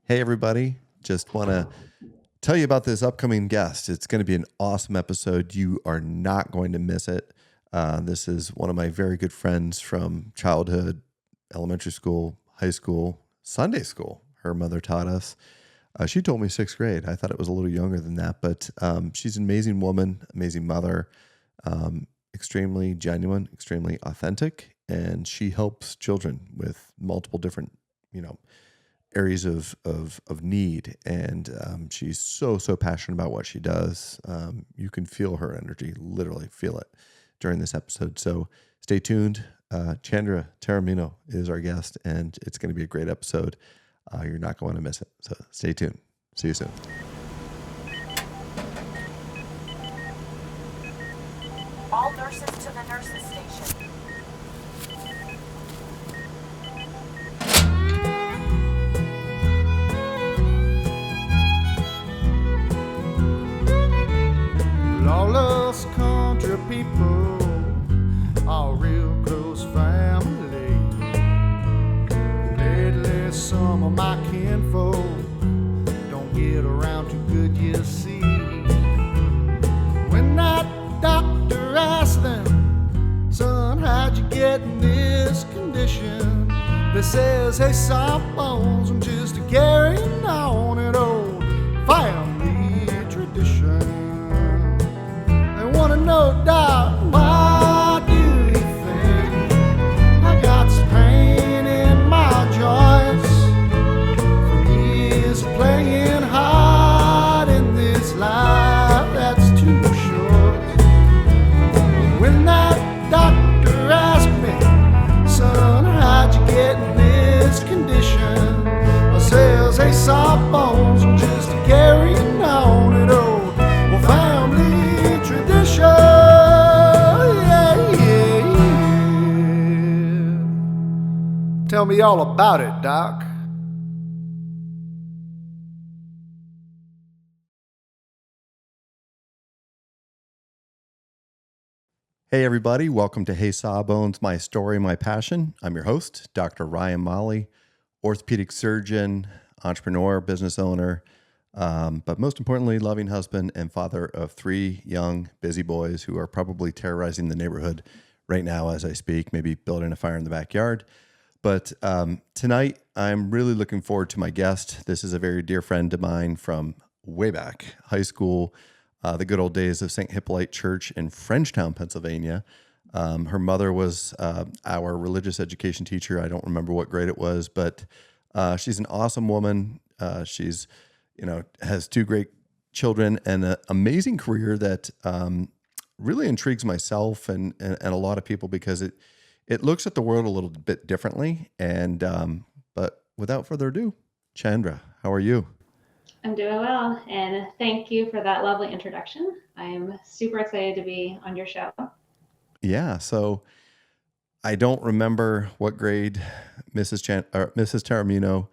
Hey, everybody. Just want to tell you about this upcoming guest. It's going to be an awesome episode. You are not going to miss it. This is one of my very good friends from childhood, elementary school, high school, Sunday school. Her mother taught us. She told me sixth grade. I thought it was a little younger than that, but she's an amazing woman, amazing mother, extremely genuine, extremely authentic, and she helps children with multiple different, areas of need, and she's so passionate about what she does. You can feel her energy, literally feel it during this episode. So stay tuned. Chandra Taramino is our guest, and it's going to be a great episode. You're not going to miss it. So stay tuned. See you soon. All nurses to the nurses station. All us country people are real close family. Lately, some of my kinfolk don't get around too good, you see. When that doctor asked them, son, how'd you get in this condition? They says, hey, soft bones, I'm just carrying on an old family tradition. Wanna know, Doc, why do you think I got this pain in my joints from years of playing hard in this life that's too short? When that doctor asked me, son, how'd you get in this condition? I says, hey, soft bones, I'm just carrying on it old family tradition. Tell me all about it, Doc. Hey, everybody. Welcome to Hey Sawbones, My Story, My Passion. I'm your host, Dr. Ryan Molly, orthopedic surgeon, entrepreneur, business owner, but most importantly, loving husband and father of three young, busy boys who are probably terrorizing the neighborhood right now as I speak, maybe building a fire in the backyard. But tonight, I'm really looking forward to my guest. This is a very dear friend of mine from way back, high school, the good old days of St. Hippolyte Church in Frenchtown, Pennsylvania. Her mother was our religious education teacher. I don't remember what grade it was, but she's an awesome woman. She's has two great children and an amazing career that really intrigues myself and a lot of people because it looks at the world a little bit differently. And but without further ado, Chandra, how are you? I'm doing well, and thank you for that lovely introduction. I'm super excited to be on your show. Yeah, so I don't remember what grade Mrs. Taramino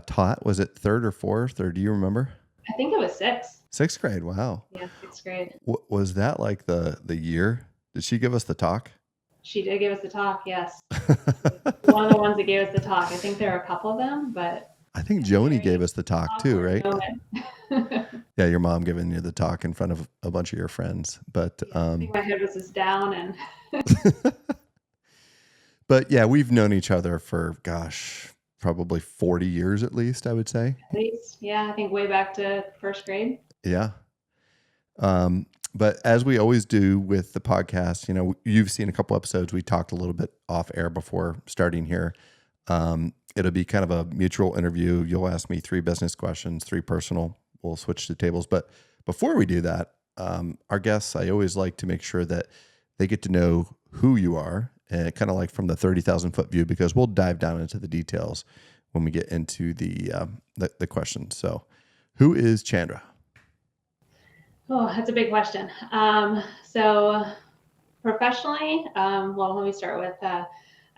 taught. Was it third or fourth, or do you remember? I think it was sixth. Sixth grade. Wow. Yeah, sixth grade. Was that like the year? Did she give us the talk? She did give us the talk, yes. One of the ones that gave us the talk. I think there are a couple of them, but I think Joni gave us the talk too, right? Yeah, your mom giving you the talk in front of a bunch of your friends. But I think my head was just down and but yeah, we've known each other for probably 40 years at least, I would say. At least, yeah, I think way back to first grade. Yeah. But as we always do with the podcast, you've seen a couple episodes. We talked a little bit off air before starting here. It'll be kind of a mutual interview. You'll ask me 3 business questions, 3 personal. We'll switch the tables. But before we do that, our guests, I always like to make sure that they get to know who you are, kind of like from the 30,000 foot view, because we'll dive down into the details when we get into the questions. So who is Chandra? Oh, that's a big question. So professionally, well, let me start with,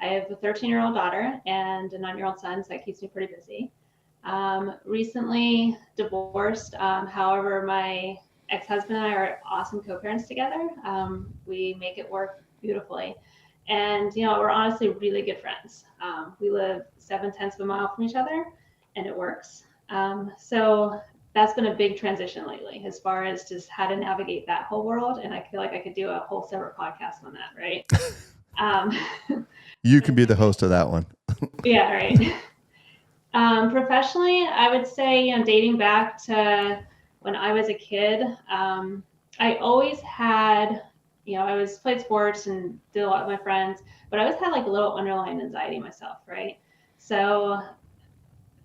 I have a 13-year-old daughter and a 9-year-old son, so that keeps me pretty busy. Recently divorced. However, my ex-husband and I are awesome co-parents together. We make it work beautifully. And, we're honestly really good friends. We live 0.7 of a mile from each other, and it works. So that's been a big transition lately as far as just how to navigate that whole world. And I feel like I could do a whole separate podcast on that, right? Um, You can be the host of that one. yeah, right. Professionally, I would say, dating back to when I was a kid, I always had, I was played sports and did a lot with my friends, but I always had like a little underlying anxiety myself, right? So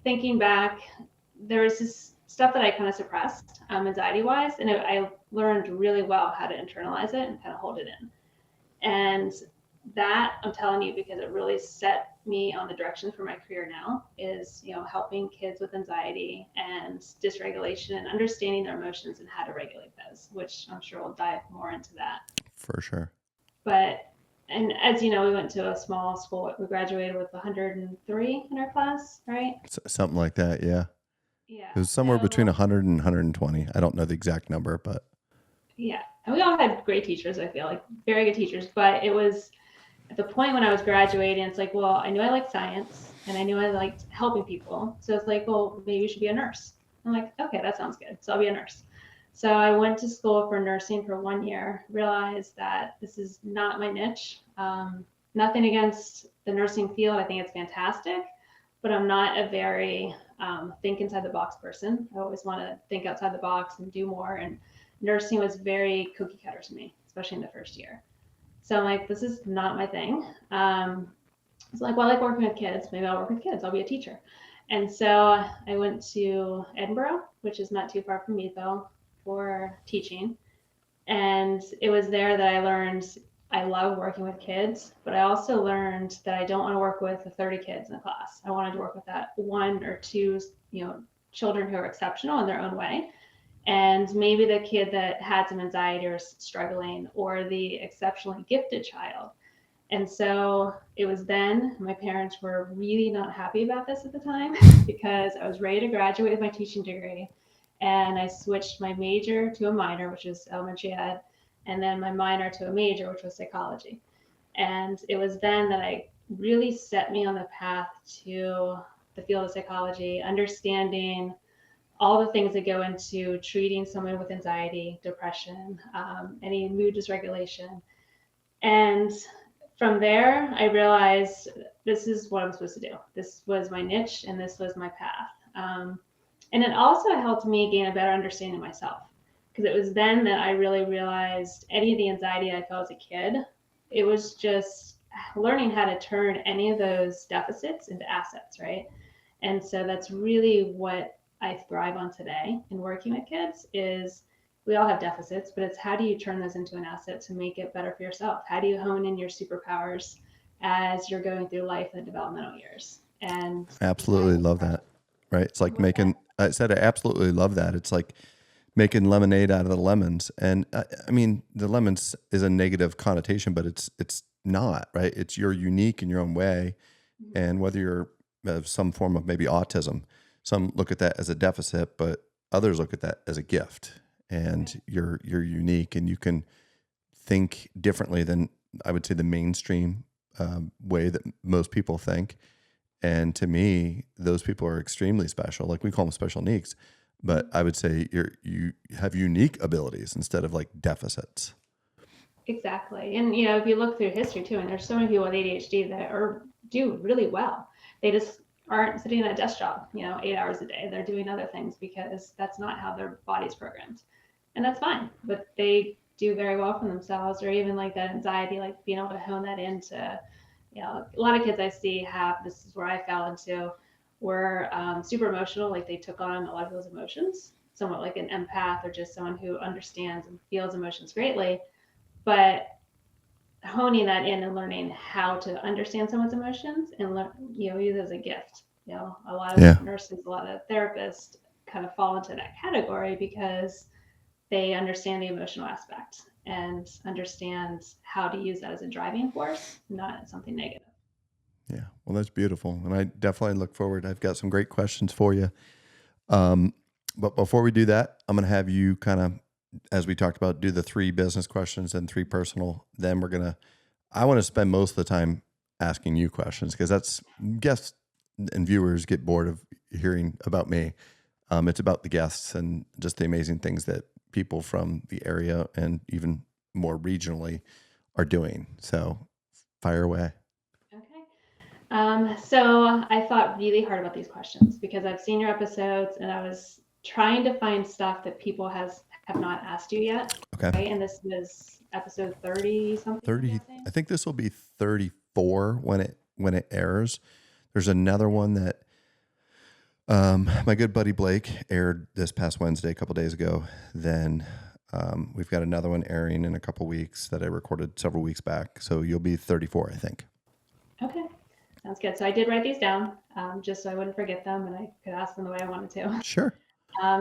thinking back, there was this stuff that I kind of suppressed, anxiety wise, and I learned really well how to internalize it and kind of hold it in. And that I'm telling you because it really set me on the direction for my career now is, helping kids with anxiety and dysregulation and understanding their emotions and how to regulate those, which I'm sure we'll dive more into that. For sure. But, and as you know, we went to a small school. We graduated with 103 in our class, right? Something like that. Yeah. Yeah. It was somewhere between So, 100 and 120. I don't know the exact number, but yeah. And we all had great teachers, I feel like very good teachers, but it was at the point when I was graduating, it's like, well, I knew I liked science and I knew I liked helping people. So it's like, well, maybe you should be a nurse. I'm like, okay, that sounds good. So I'll be a nurse. So I went to school for nursing for 1 year, realized that this is not my niche. Nothing against the nursing field. I think it's fantastic, but I'm not a very think inside the box person. I always want to think outside the box and do more. And nursing was very cookie cutter to me, especially in the first year. So I'm like, this is not my thing. It's like, well, I like working with kids. Maybe I'll work with kids. I'll be a teacher. And so I went to Edinburgh, which is not too far from Meadville, for teaching. And it was there that I learned I love working with kids, but I also learned that I don't want to work with the 30 kids in a class. I wanted to work with that one or two, children who are exceptional in their own way, and maybe the kid that had some anxiety or struggling, or the exceptionally gifted child. And so it was then my parents were really not happy about this at the time because I was ready to graduate with my teaching degree. And I switched my major to a minor, which is elementary ed, and then my minor to a major, which was psychology. And it was then that I really set me on the path to the field of psychology, understanding all the things that go into treating someone with anxiety, depression, any mood dysregulation. And from there, I realized this is what I'm supposed to do. This was my niche and this was my path. And it also helped me gain a better understanding of myself, because it was then that I really realized any of the anxiety I felt as a kid, it was just learning how to turn any of those deficits into assets, right? And so that's really what I thrive on today in working with kids is we all have deficits, but it's how do you turn those into an asset to make it better for yourself? How do you hone in your superpowers as you're going through life and the developmental years? And I absolutely love that. Right. It's like making, I said, I absolutely love that. It's like making lemonade out of the lemons. And I mean, the lemons is a negative connotation, but it's not, right? It's you're unique in your own way. And whether you're of some form of maybe autism, some look at that as a deficit, but others look at that as a gift. And you're unique and you can think differently than I would say the mainstream way that most people think. And to me, those people are extremely special. Like we call them special needs, but I would say you have unique abilities instead of like deficits. Exactly. And if you look through history too, and there's so many people with ADHD that do really well. They just aren't sitting at a desk job, 8 hours a day. They're doing other things because that's not how their body's programmed. And that's fine. But they do very well for themselves, or even like that anxiety, like being able to hone that into, a lot of kids I see have, this is where I fell into, were super emotional, like they took on a lot of those emotions, somewhat like an empath or just someone who understands and feels emotions greatly. But honing that in and learning how to understand someone's emotions and use it as a gift. A lot of nurses, a lot of therapists kind of fall into that category because they understand the emotional aspect and understand how to use that as a driving force, not something negative. Yeah. Well, that's beautiful. And I definitely look forward. I've got some great questions for you. But before we do that, I'm going to have you kind of, as we talked about, do the 3 business questions and 3 personal. Then I want to spend most of the time asking you questions because that's guests and viewers get bored of hearing about me. It's about the guests and just the amazing things that people from the area and even more regionally are doing. So fire away. Okay. So I thought really hard about these questions because I've seen your episodes and I was trying to find stuff that people have not asked you yet. Okay. Right. And this was episode 30 something. 30. I think this will be 34 when it airs. There's another one that my good buddy Blake aired this past Wednesday, a couple days ago. Then we've got another one airing in a couple weeks that I recorded several weeks back. So you'll be 34, I think. Okay. Sounds good. So I did write these down just so I wouldn't forget them and I could ask them the way I wanted to. Sure.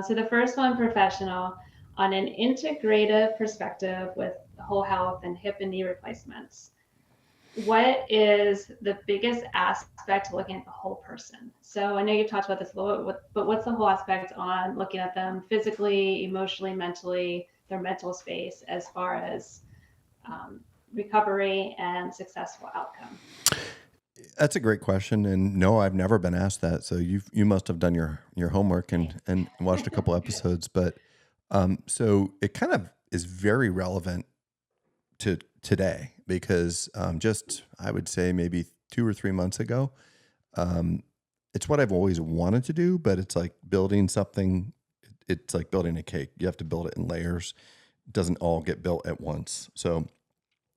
So the first one, professional, on an integrative perspective with whole health and hip and knee replacements. What is the biggest aspect to looking at the whole person? So I know you've talked about this a little bit, but what's the whole aspect on looking at them physically, emotionally, mentally, their mental space as far as recovery and successful outcome? That's a great question, and no, I've never been asked that. So you must have done your homework and watched a couple episodes. But so it kind of is very relevant to today because just I would say maybe 2 or 3 months ago, it's what I've always wanted to do, but it's like building something. It's like building a cake. You have to build it in layers. It doesn't all get built at once. So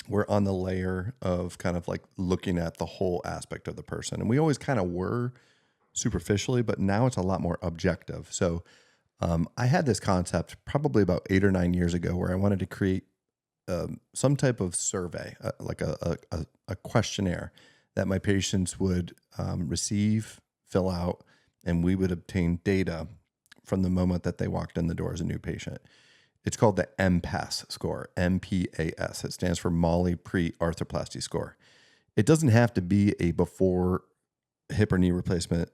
we're on the layer of kind of like looking at the whole aspect of the person. And we always kind of were superficially, but now it's a lot more objective. So I had this concept probably about 8 or 9 years ago where I wanted to create some type of survey, like a questionnaire that my patients would receive, fill out, and we would obtain data from the moment that they walked in the door as a new patient. It's called the MPAS score, MPAS. It stands for Molly Pre-Arthroplasty Score. It doesn't have to be a before hip or knee replacement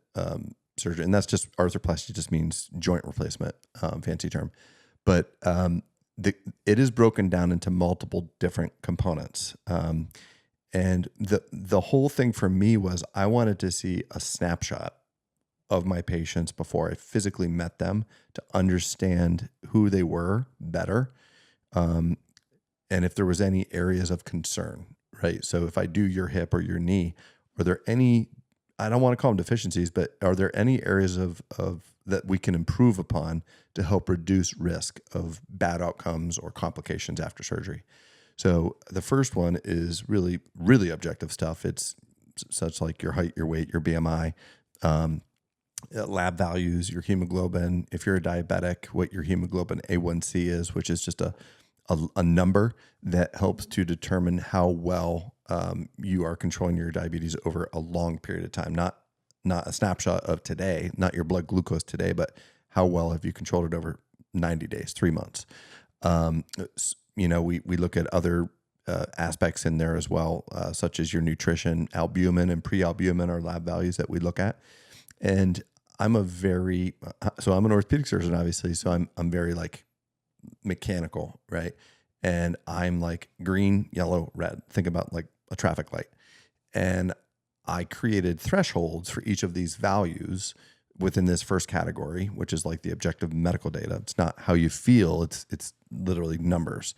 surgery, and that's just arthroplasty just means joint replacement, fancy term. But it is broken down into multiple different components. And the whole thing for me was I wanted to see a snapshot of my patients before I physically met them to understand who they were better. And if there was any areas of concern, right? So if I do your hip or your knee, are there any, I don't want to call them deficiencies, but are there any areas of that we can improve upon to help reduce risk of bad outcomes or complications after surgery? So the first one is really, really objective stuff. It's such like your height, your weight, your BMI, lab values, your hemoglobin. If you're a diabetic, what your hemoglobin A1C is, which is just a number that helps to determine how well you are controlling your diabetes over a long period of time. Not a snapshot of today, not your blood glucose today, but how well have you controlled it over 90 days, 3 months. We look at other aspects in there as well, such as your nutrition, albumin and pre-albumin are lab values that we look at. And I'm I'm an orthopedic surgeon, obviously. So I'm very like mechanical, right? And I'm like green, yellow, red. Think about like a traffic light. And I created thresholds for each of these values within this first category, which is like the objective medical data. It's not how you feel. It's literally numbers.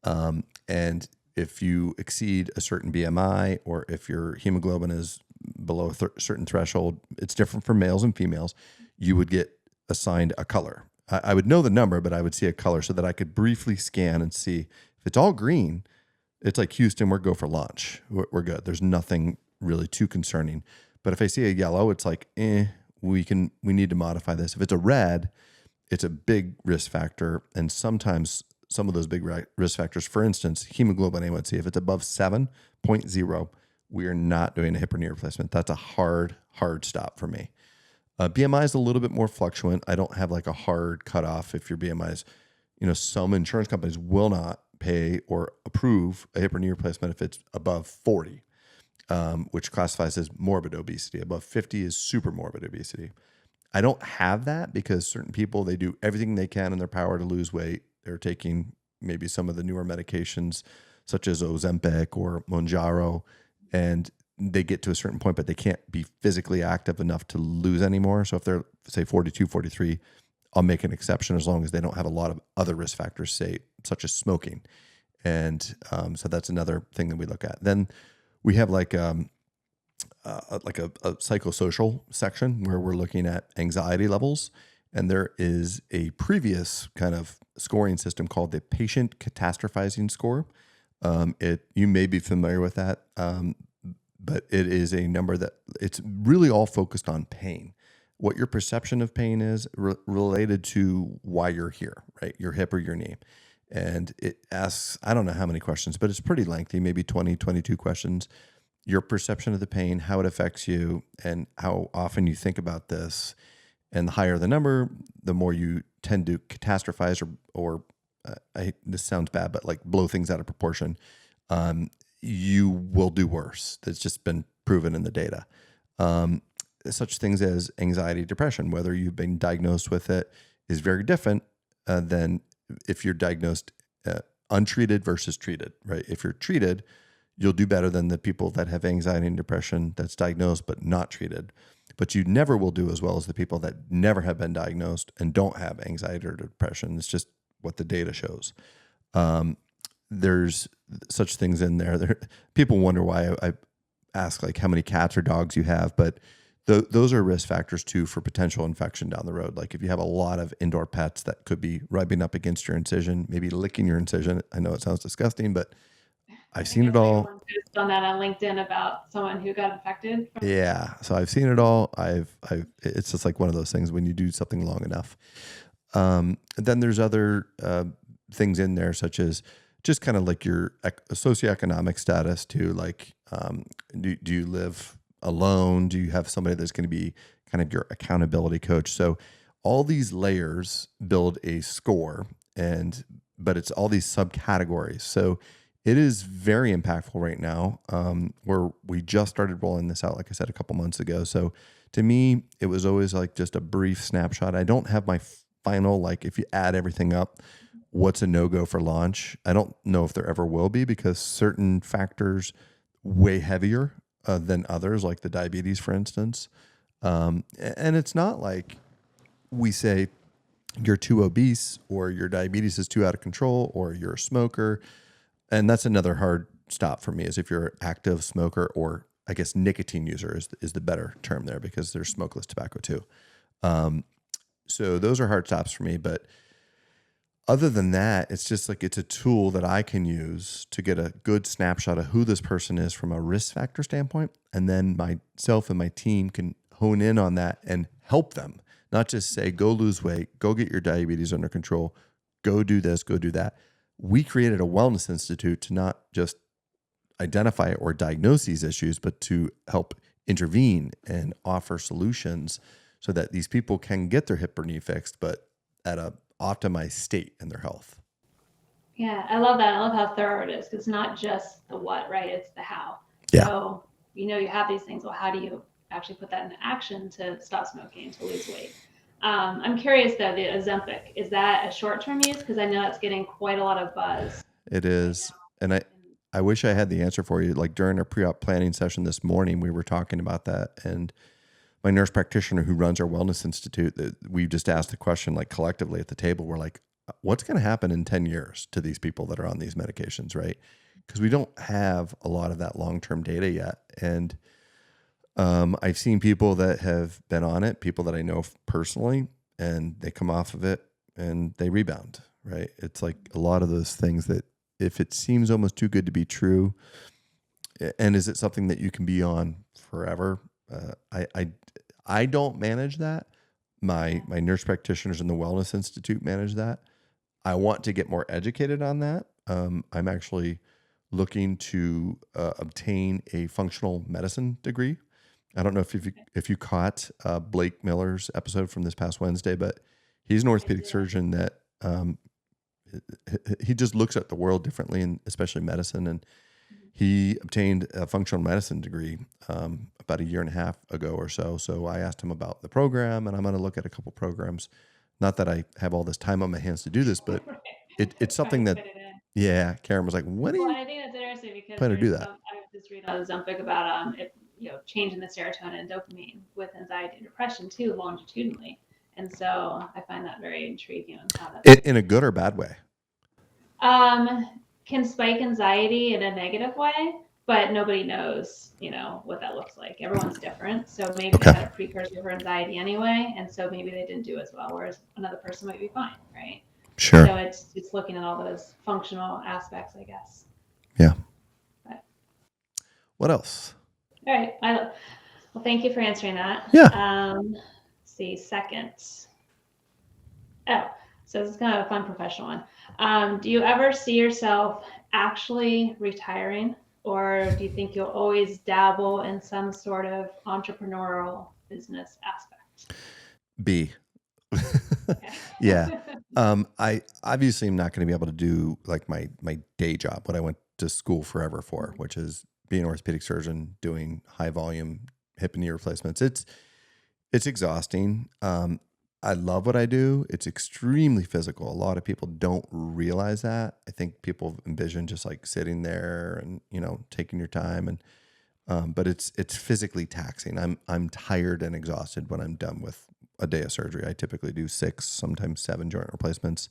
And if you exceed a certain BMI or if your hemoglobin is below a certain threshold, it's different for males and females, you would get assigned a color. I would know the number, but I would see a color so that I could briefly scan and see if it's all green, it's like Houston, we're go for launch. We're good. There's nothing really too concerning. But if I see a yellow, it's like, we need to modify this. If it's a red, it's a big risk factor. And sometimes some of those big risk factors, for instance, hemoglobin A1C, if it's above 7.0, we are not doing a hip or knee replacement. That's a hard stop for me. BMI is a little bit more fluctuant. I don't have like a hard cutoff. If your BMI is, some insurance companies will not pay or approve a hip or knee replacement if it's above 40, which classifies as morbid obesity. Above 50 is super morbid obesity. I don't have that because certain people, they do everything they can in their power to lose weight. They're taking maybe some of the newer medications such as Ozempic or Mounjaro, and they get to a certain point, but they can't be physically active enough to lose anymore. So if they're, say, 42, 43, I'll make an exception as long as they don't have a lot of other risk factors, say, such as smoking. And so that's another thing that we look at. Then we have like a psychosocial section where we're looking at anxiety levels. And there is a previous kind of scoring system called the patient catastrophizing score. You may be familiar with that, but it is a number that it's really all focused on pain. What your perception of pain is related to why you're here, right? Your hip or your knee. And it asks, I don't know how many questions, but it's pretty lengthy, maybe 20, 22 questions. Your perception of the pain, how it affects you, and how often you think about this. And the higher the number, the more you tend to catastrophize or this sounds bad, but like blow things out of proportion. You will do worse. That's just been proven in the data. Such things as anxiety, depression, whether you've been diagnosed with it, is very different than if you're diagnosed untreated versus treated, right? If you're treated, you'll do better than the people that have anxiety and depression that's diagnosed but not treated. But you never will do as well as the people that never have been diagnosed and don't have anxiety or depression. It's just what the data shows. There's such things in there. People wonder why I ask like how many cats or dogs you have, but those are risk factors too for potential infection down the road. Like if you have a lot of indoor pets that could be rubbing up against your incision, maybe licking your incision. I know it sounds disgusting, but I've seen it all. On that on LinkedIn about someone who got infected. Yeah, so I've seen it all. It's just like one of those things when you do something long enough. Then there's other things in there, such as just kind of like your socioeconomic status too. Like, do you live alone? Do you have somebody that's going to be kind of your accountability coach? So all these layers build a score, but it's all these subcategories. So it is very impactful right now, where we just started rolling this out, like I said, a couple months ago. So to me, it was always like just a brief snapshot. I don't have my final, like if you add everything up, what's a no-go for launch? I don't know if there ever will be, because certain factors weigh heavier than others, like the diabetes, for instance. And it's not like we say you're too obese or your diabetes is too out of control or you're a smoker. And that's another hard stop for me, is if you're an active smoker, or I guess nicotine user is the better term there, because there's smokeless tobacco too. So those are hard stops for me. But other than that, it's just like it's a tool that I can use to get a good snapshot of who this person is from a risk factor standpoint. And then myself and my team can hone in on that and help them, not just say, go lose weight, go get your diabetes under control, go do this, go do that. We created a wellness institute to not just identify or diagnose these issues, but to help intervene and offer solutions so that these people can get their hip or knee fixed, but at a optimized state in their health. Yeah, I love that. I love how thorough it is. It's not just the what, right? It's the how. Yeah. So, you have these things. Well, how do you actually put that into action to stop smoking, to lose weight? I'm curious though, the Ozempic, is that a short-term use? Because I know it's getting quite a lot of buzz. It is. And I wish I had the answer for you. Like during our pre-op planning session this morning, we were talking about that. And my nurse practitioner who runs our wellness institute, we just asked the question, like collectively at the table, we're like, what's going to happen in 10 years to these people that are on these medications, right? Because we don't have a lot of that long-term data yet. And I've seen people that have been on it, people that I know personally, and they come off of it and they rebound, right? It's like a lot of those things that if it seems almost too good to be true, and is it something that you can be on forever? I don't manage that. My nurse practitioners in the Wellness Institute manage that. I want to get more educated on that. I'm actually looking to obtain a functional medicine degree. I don't know if you caught Blake Miller's episode from this past Wednesday, but he's an orthopedic surgeon that he just looks at the world differently, and especially medicine. And he obtained a functional medicine degree about a year and a half ago or so. So I asked him about the program, and I'm going to look at a couple programs. Not that I have all this time on my hands to do this, but it's something that, yeah, Karen was like, what do you I think that's interesting because plan to do that? just read on Ozempic about changing the serotonin and dopamine with anxiety and depression too, longitudinally. And so I find that very intriguing on how that In a good or bad way? can spike anxiety in a negative way, but nobody knows, what that looks like. Everyone's different. So maybe they Okay. had a precursor for anxiety anyway, and so maybe they didn't do as well, whereas another person might be fine, right? Sure. So it's looking at all those functional aspects, I guess. Yeah. But, What else? all right. Well, thank you for answering that. Yeah. Let's see, second. Oh, so this is kind of a fun professional one. Do you ever see yourself actually retiring, or do you think you'll always dabble in some sort of entrepreneurial business aspect? B. Okay. Yeah. I obviously am not going to be able to do like my day job, what I went to school forever for, which is being an orthopedic surgeon, doing high volume hip and knee replacements. It's exhausting. I love what I do. It's extremely physical. A lot of people don't realize that. I think people envision just like sitting there and, taking your time but it's physically taxing. I'm tired and exhausted when I'm done with a day of surgery. I typically do 6, sometimes 7 joint replacements.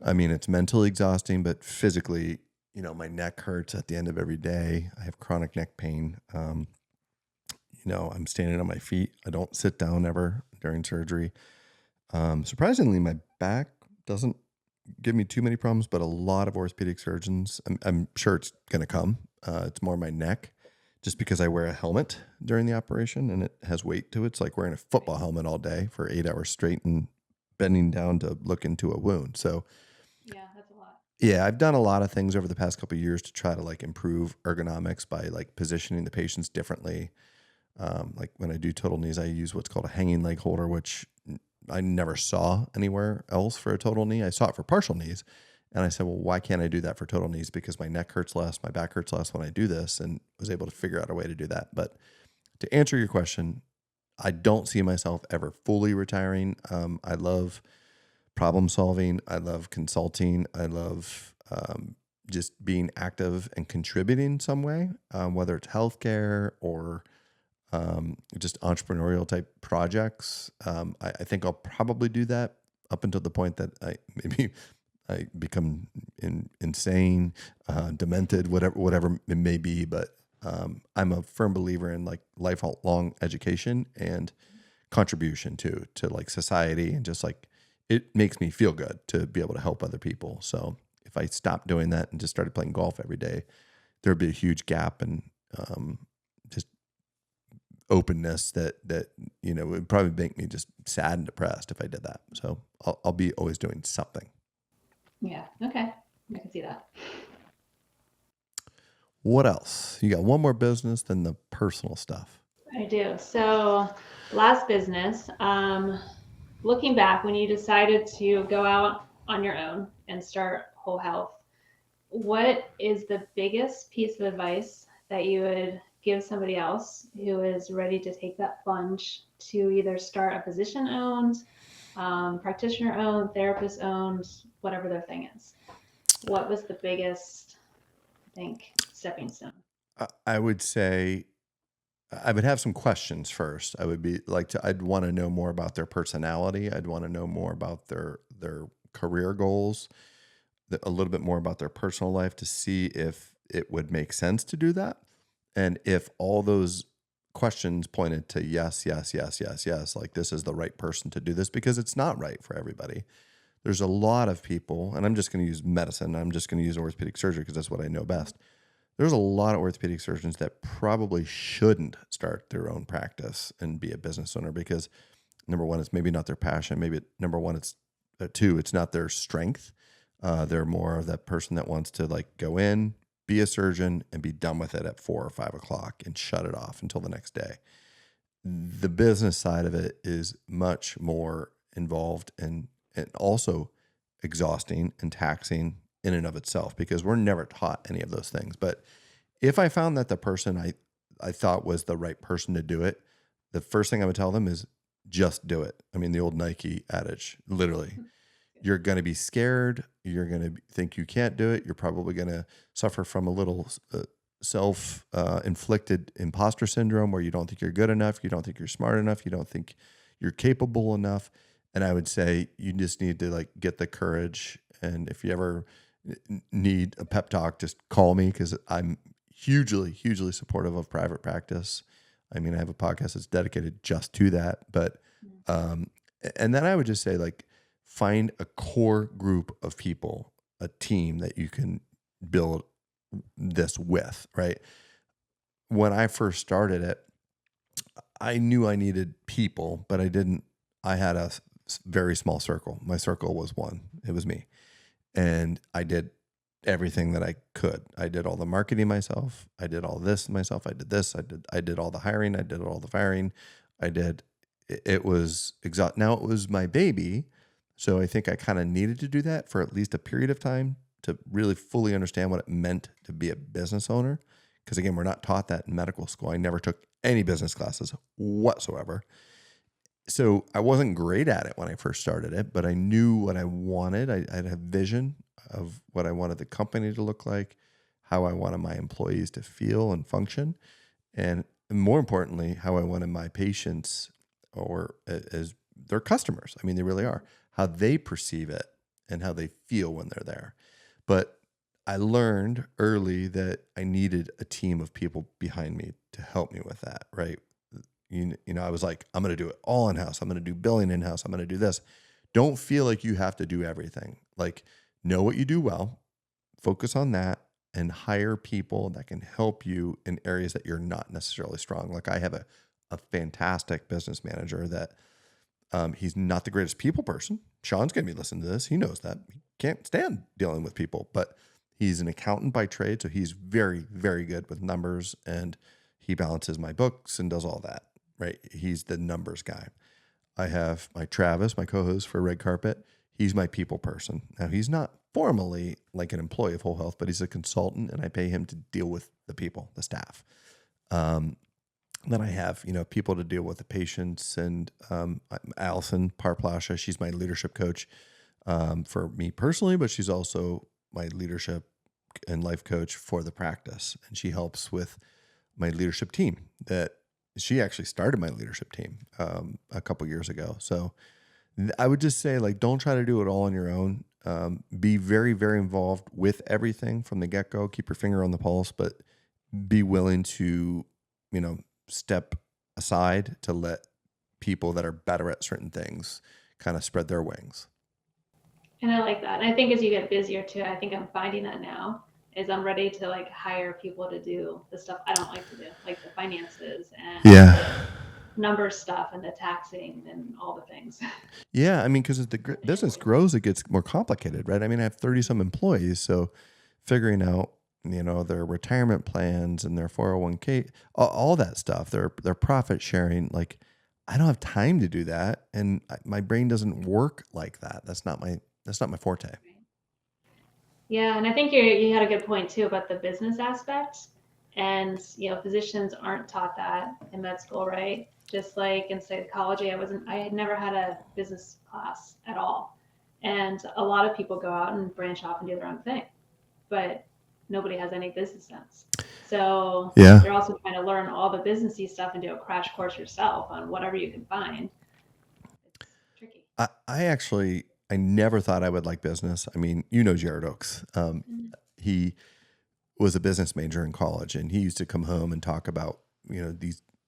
I mean, it's mentally exhausting, but physically, my neck hurts at the end of every day. I have chronic neck pain. I'm standing on my feet. I don't sit down ever during surgery. Surprisingly, my back doesn't give me too many problems, but a lot of orthopedic surgeons, I'm sure it's going to come. It's more my neck, just because I wear a helmet during the operation and it has weight to it. It's like wearing a football helmet all day for 8 hours straight and bending down to look into a wound. So Yeah, that's a lot. yeah, I've done a lot of things over the past couple of years to try to like improve ergonomics by like positioning the patients differently. Like when I do total knees, I use what's called a hanging leg holder, which I never saw anywhere else for a total knee. I saw it for partial knees. And I said, well, why can't I do that for total knees? Because my neck hurts less, my back hurts less when I do this, and was able to figure out a way to do that. But to answer your question, I don't see myself ever fully retiring. I love problem solving. I love consulting. I love just being active and contributing some way, whether it's healthcare or just entrepreneurial type projects. I think I'll probably do that up until the point that I become insane, demented, whatever it may be. But I'm a firm believer in like lifelong education and contribution to like society, and just like it makes me feel good to be able to help other people. So if I stopped doing that and just started playing golf every day, there'd be a huge gap in just openness that would probably make me just sad and depressed if I did that. So I'll be always doing something. Yeah. Okay. I can see that. What else? You got one more business than the personal stuff. I do. So last business, looking back when you decided to go out on your own and start Whole Health, what is the biggest piece of advice that you would give somebody else who is ready to take that plunge to either start a physician-owned, practitioner-owned, therapist-owned, whatever their thing is? What was the biggest, I think, stepping stone? I would say I would have some questions first. I'd want to know more about their personality. I'd want to know more about their career goals, a little bit more about their personal life to see if it would make sense to do that. And if all those questions pointed to yes, like this is the right person to do this, because it's not right for everybody. There's a lot of people, and I'm just going to use medicine. I'm just going to use orthopedic surgery because that's what I know best. There's a lot of orthopedic surgeons that probably shouldn't start their own practice and be a business owner because, number one, it's maybe not their passion. Two, it's not their strength. They're more of that person that wants to like go in, be a surgeon, and be done with it at 4 or 5 o'clock and shut it off until the next day. The business side of it is much more involved and also exhausting and taxing in and of itself, because we're never taught any of those things. But if I found that the person I thought was the right person to do it, the first thing I would tell them is just do it. I mean, the old Nike adage, literally. You're going to be scared. You're going to think you can't do it. You're probably going to suffer from a little self-inflicted imposter syndrome where you don't think you're good enough, you don't think you're smart enough, you don't think you're capable enough. And I would say you just need to like get the courage. And if you ever need a pep talk, just call me because I'm hugely, hugely supportive of private practice. I mean, I have a podcast that's dedicated just to that. But, and then I would just say, like, find a core group of people, a team that you can build this with, right? When I first started it, I knew I needed people, but I had a very small circle. My circle was one, it was me. And I did everything that I could. I did all the marketing myself. I did all this myself. I did this. I did all the hiring. I did all the firing. It was exhaust. Now it was my baby. So I think I kind of needed to do that for at least a period of time to really fully understand what it meant to be a business owner. Because again, we're not taught that in medical school. I never took any business classes whatsoever. So I wasn't great at it when I first started it, but I knew what I wanted. I had a vision of what I wanted the company to look like, how I wanted my employees to feel and function, and more importantly, how I wanted my patients or as their customers. I mean, they really are, how they perceive it and how they feel when they're there. But I learned early that I needed a team of people behind me to help me with that, right? You know, I was like, I'm going to do it all in-house. I'm going to do billing in-house. I'm going to do this. Don't feel like you have to do everything. Like, know what you do well, focus on that, and hire people that can help you in areas that you're not necessarily strong. Like, I have a fantastic business manager that he's not the greatest people person. Sean's going to be listening to this. He knows that. He can't stand dealing with people, but he's an accountant by trade. So he's very, very good with numbers, and he balances my books and does all that, right? He's the numbers guy. I have my Travis, my co-host for Red Carpet. He's my people person. Now, he's not formally like an employee of Whole Health, but he's a consultant, and I pay him to deal with the people, the staff. Then I have, people to deal with the patients, and Allison Parplasha, she's my leadership coach for me personally, but she's also my leadership and life coach for the practice. And she helps with my leadership team. That she actually started my leadership team a couple years ago. So I would just say, like, don't try to do it all on your own. Be very, very involved with everything from the get-go. Keep your finger on the pulse, but be willing to, step aside to let people that are better at certain things kind of spread their wings. And I like that. And I think as you get busier too, I think I'm finding that now is I'm ready to like hire people to do the stuff I don't like to do, like the finances and the number stuff and the taxing and all the things. Yeah. I mean, because as the business grows, it gets more complicated, right? I mean, I have 30 some employees. So figuring out, their retirement plans and their 401k, all that stuff, their profit sharing, like, I don't have time to do that. And my brain doesn't work like that. That's not my forte. Yeah, and I think you had a good point too about the business aspect. And physicians aren't taught that in med school, right? Just like in psychology, I had never had a business class at all. And a lot of people go out and branch off and do their own thing, but nobody has any business sense. So you're also trying to learn all the businessy stuff and do a crash course yourself on whatever you can find. It's tricky. I never thought I would like business. I mean, Jared Oaks. He was a business major in college, and he used to come home and talk about,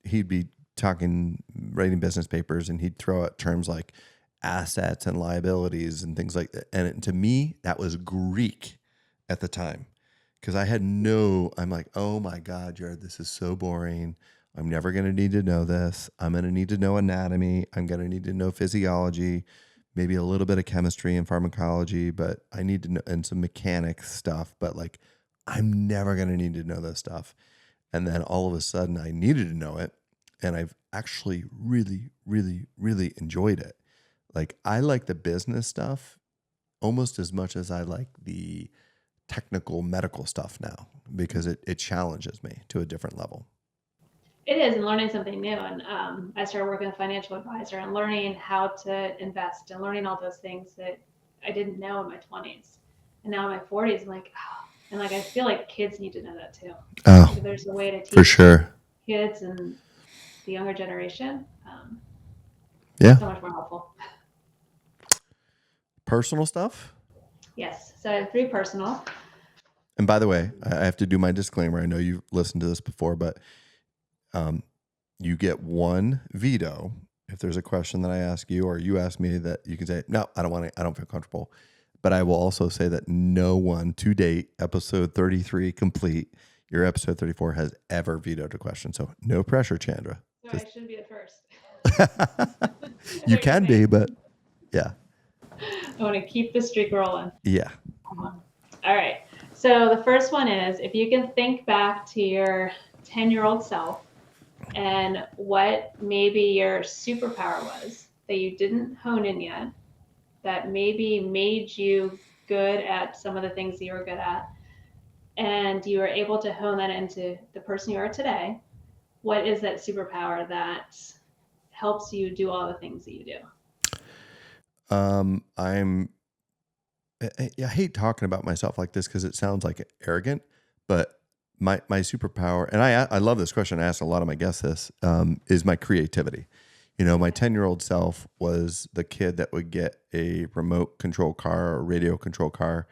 he'd be writing business papers, and he'd throw out terms like assets and liabilities and things like that. And to me, that was Greek at the time, because I'm like, oh my God, Jared, this is so boring. I'm never going to need to know this. I'm going to need to know anatomy. I'm going to need to know physiology, maybe a little bit of chemistry and pharmacology, but I need to know, and some mechanics stuff, but like, I'm never going to need to know this stuff. And then all of a sudden I needed to know it. And I've actually really, really, really enjoyed it. Like, I like the business stuff almost as much as I like the technical medical stuff now, because it challenges me to a different level. It is, and learning something new. And I started working with a financial advisor and learning how to invest and learning all those things that I didn't know in my 20s. And now in my 40s, I'm like, And like, I feel like kids need to know that too. Oh, Like, if there's a way to for teach sure. kids and the younger generation, Yeah. so much more helpful. Personal stuff. Yes. So I have 3 personal. And by the way, I have to do my disclaimer. I know you've listened to this before, but you get 1 veto if there's a question that I ask you or you ask me that you can say, no, I don't want to, I don't feel comfortable. But I will also say that no one to date, episode 33 complete, your episode 34 has ever vetoed a question. So no pressure, Chandra. So I should be the first. You can be, but yeah. I want to keep the streak rolling. Yeah. All right. So the first one is, if you can think back to your 10-year-old self and what maybe your superpower was that you didn't hone in yet, that maybe made you good at some of the things that you were good at, and you were able to hone that into the person you are today, what is that superpower that helps you do all the things that you do? I hate talking about myself like this because it sounds like arrogant, but my superpower, and I love this question. I ask a lot of my guests this, is my creativity. You know, my 10-year-old self was the kid that would get a remote control car or radio control car.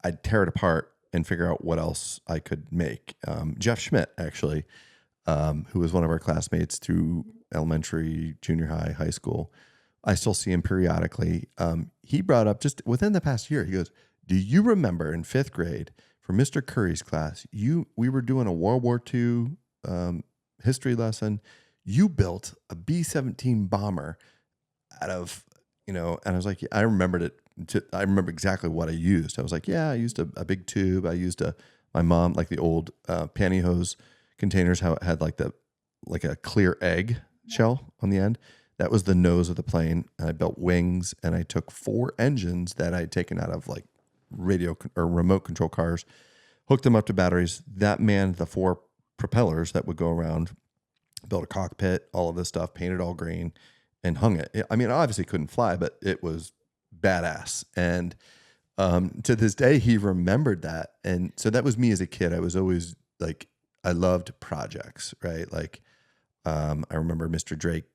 I'd tear it apart and figure out what else I could make. Jeff Schmidt, actually, who was one of our classmates through elementary, junior high, high school. I still see him periodically. He brought up just within the past year, he goes, do you remember in 5th grade for Mr. Curry's class, we were doing a World War II history lesson. You built a B-17 bomber out of, and I was like, I remembered it. I remember exactly what I used. I was like, yeah, I used a big tube. I used my mom, like the old pantyhose containers, how it had like a clear egg shell on the end. That was the nose of the plane. And I built wings, and I took 4 engines that I had taken out of like radio or remote control cars, hooked them up to batteries. That manned the 4 propellers that would go around, built a cockpit, all of this stuff, painted all green, and hung it. I mean, I obviously couldn't fly, but it was badass. And to this day, he remembered that. And so that was me as a kid. I was always like, I loved projects, right? Like I remember Mr. Drake,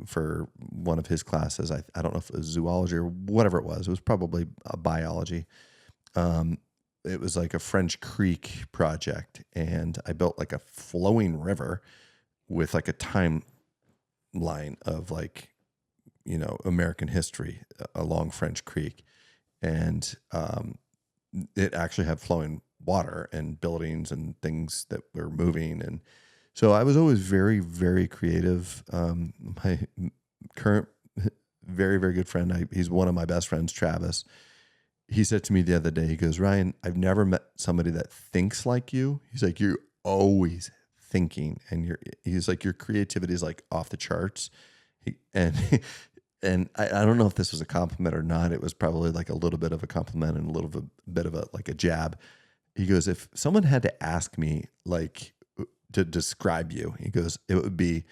for one of his classes, I don't know if it was zoology or whatever it was probably a biology. It was like a French Creek project, and I built like a flowing river with like a timeline of like, American history along French Creek. And it actually had flowing water and buildings and things that were moving. And so I was always very, very creative. My current very, very good friend, he's one of my best friends, Travis. He said to me the other day, he goes, Ryan, I've never met somebody that thinks like you. He's like, you're always thinking, and he's like, your creativity is like off the charts. And I don't know if this was a compliment or not. It was probably like a little bit of a compliment and a little bit of a jab. He goes, if someone had to ask me like to describe you, he goes, it would be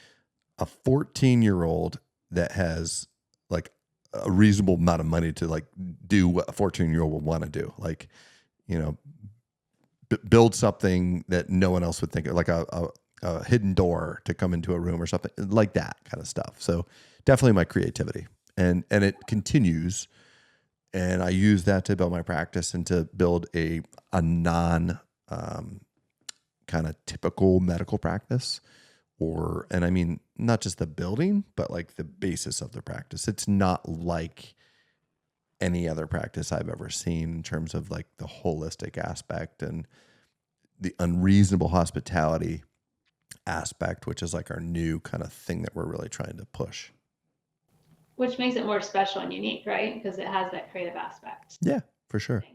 a 14-year-old that has like a reasonable amount of money to like do what a 14-year-old would want to do. Like, build something that no one else would think of, like a hidden door to come into a room or something like that kind of stuff. So definitely my creativity, and it continues. And I use that to build my practice and to build a non kind of typical medical practice, and I mean, not just the building, but like the basis of the practice. It's not like any other practice I've ever seen in terms of like the holistic aspect and the unreasonable hospitality aspect, which is like our new kind of thing that we're really trying to push. Which makes it more special and unique, right? Because it has that creative aspect. Yeah, for sure.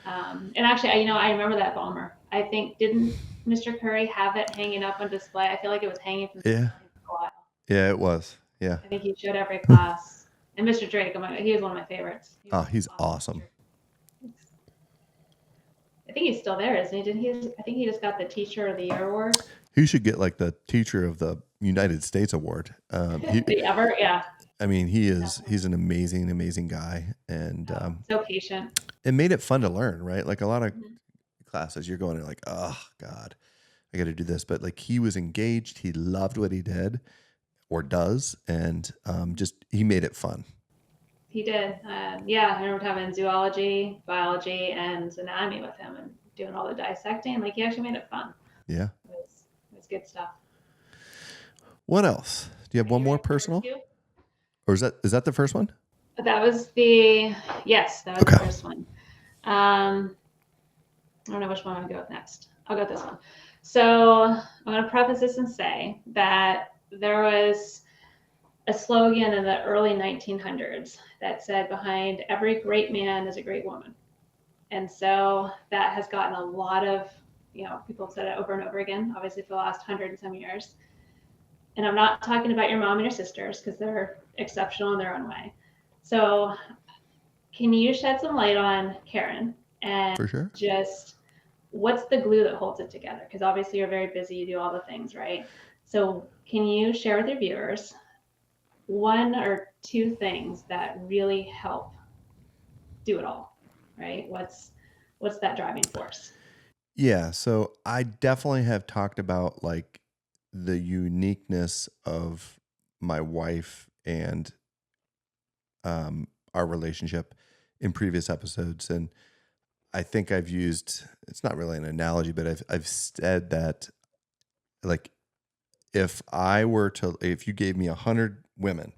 And actually, I remember that bomber. I think, didn't Mr. Curry have it hanging up on display? I feel like it was hanging from the for a while. Yeah, it was. Yeah. I think he showed every class. And Mr. Drake, he was one of my favorites. He's awesome. I think he's still there, isn't he? Didn't he? I think he just got the Teacher of the Year award. He should get like the Teacher of the United States award. Ever? Yeah. I mean, he's an amazing, amazing guy, and so patient. It made it fun to learn, right? Like a lot of classes. You're going, like, oh God, I got to do this. But like, he was engaged. He loved what he did or does. And just, he made it fun. He did. Yeah, I remember having zoology, biology, and anatomy with him and doing all the dissecting. Like, he actually made it fun. Yeah. It was good stuff. What else? Do you have one more personal? Or is that the first one? That was the first one. I don't know which one I'm gonna go with next. I'll go with this one. So I'm gonna preface this and say that there was a slogan in the early 1900s that said, "Behind every great man is a great woman," and so that has gotten a lot of, people have said it over and over again, obviously for the last 100 and some years. And I'm not talking about your mom and your sisters because they're exceptional in their own way. So can you shed some light on Karen and For sure. just what's the glue that holds it together? Because obviously you're very busy, you do all the things, right? So can you share with your viewers one or two things that really help do it all, right? What's that driving force? Yeah. So I definitely have talked about like the uniqueness of my wife and our relationship in previous episodes. And I think I've used, it's not really an analogy, but I've said that like, if you gave me 100 women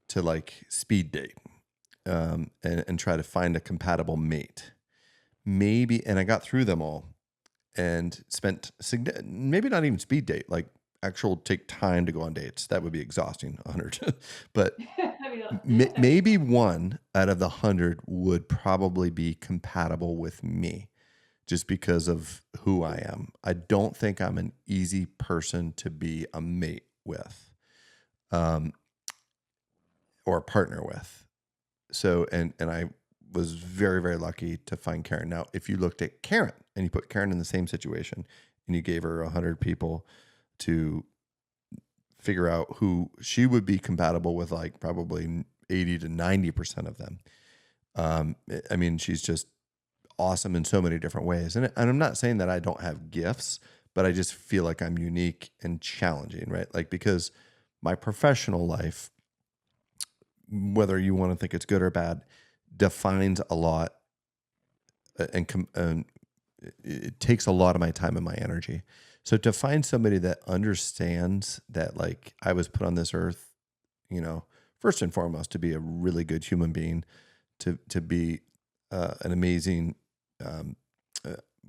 to like speed date, and try to find a compatible mate, and I got through them all and spent maybe not even speed date, like actual take time to go on dates. That would be exhausting, 100. But maybe one out of the 100 would probably be compatible with me just because of who I am. I don't think I'm an easy person to be a mate with, or a partner with. So, and I was very, very lucky to find Karen. Now, if you looked at Karen and you put Karen in the same situation and you gave her 100 people to figure out who she would be compatible with, like probably 80 to 90% of them. I mean, she's just awesome in so many different ways. And I'm not saying that I don't have gifts, but I just feel like I'm unique and challenging, right? Like, because my professional life, whether you want to think it's good or bad, defines a lot, and it takes a lot of my time and my energy. So to find somebody that understands that, like, I was put on this earth, first and foremost, to be a really good human being, to be an amazing,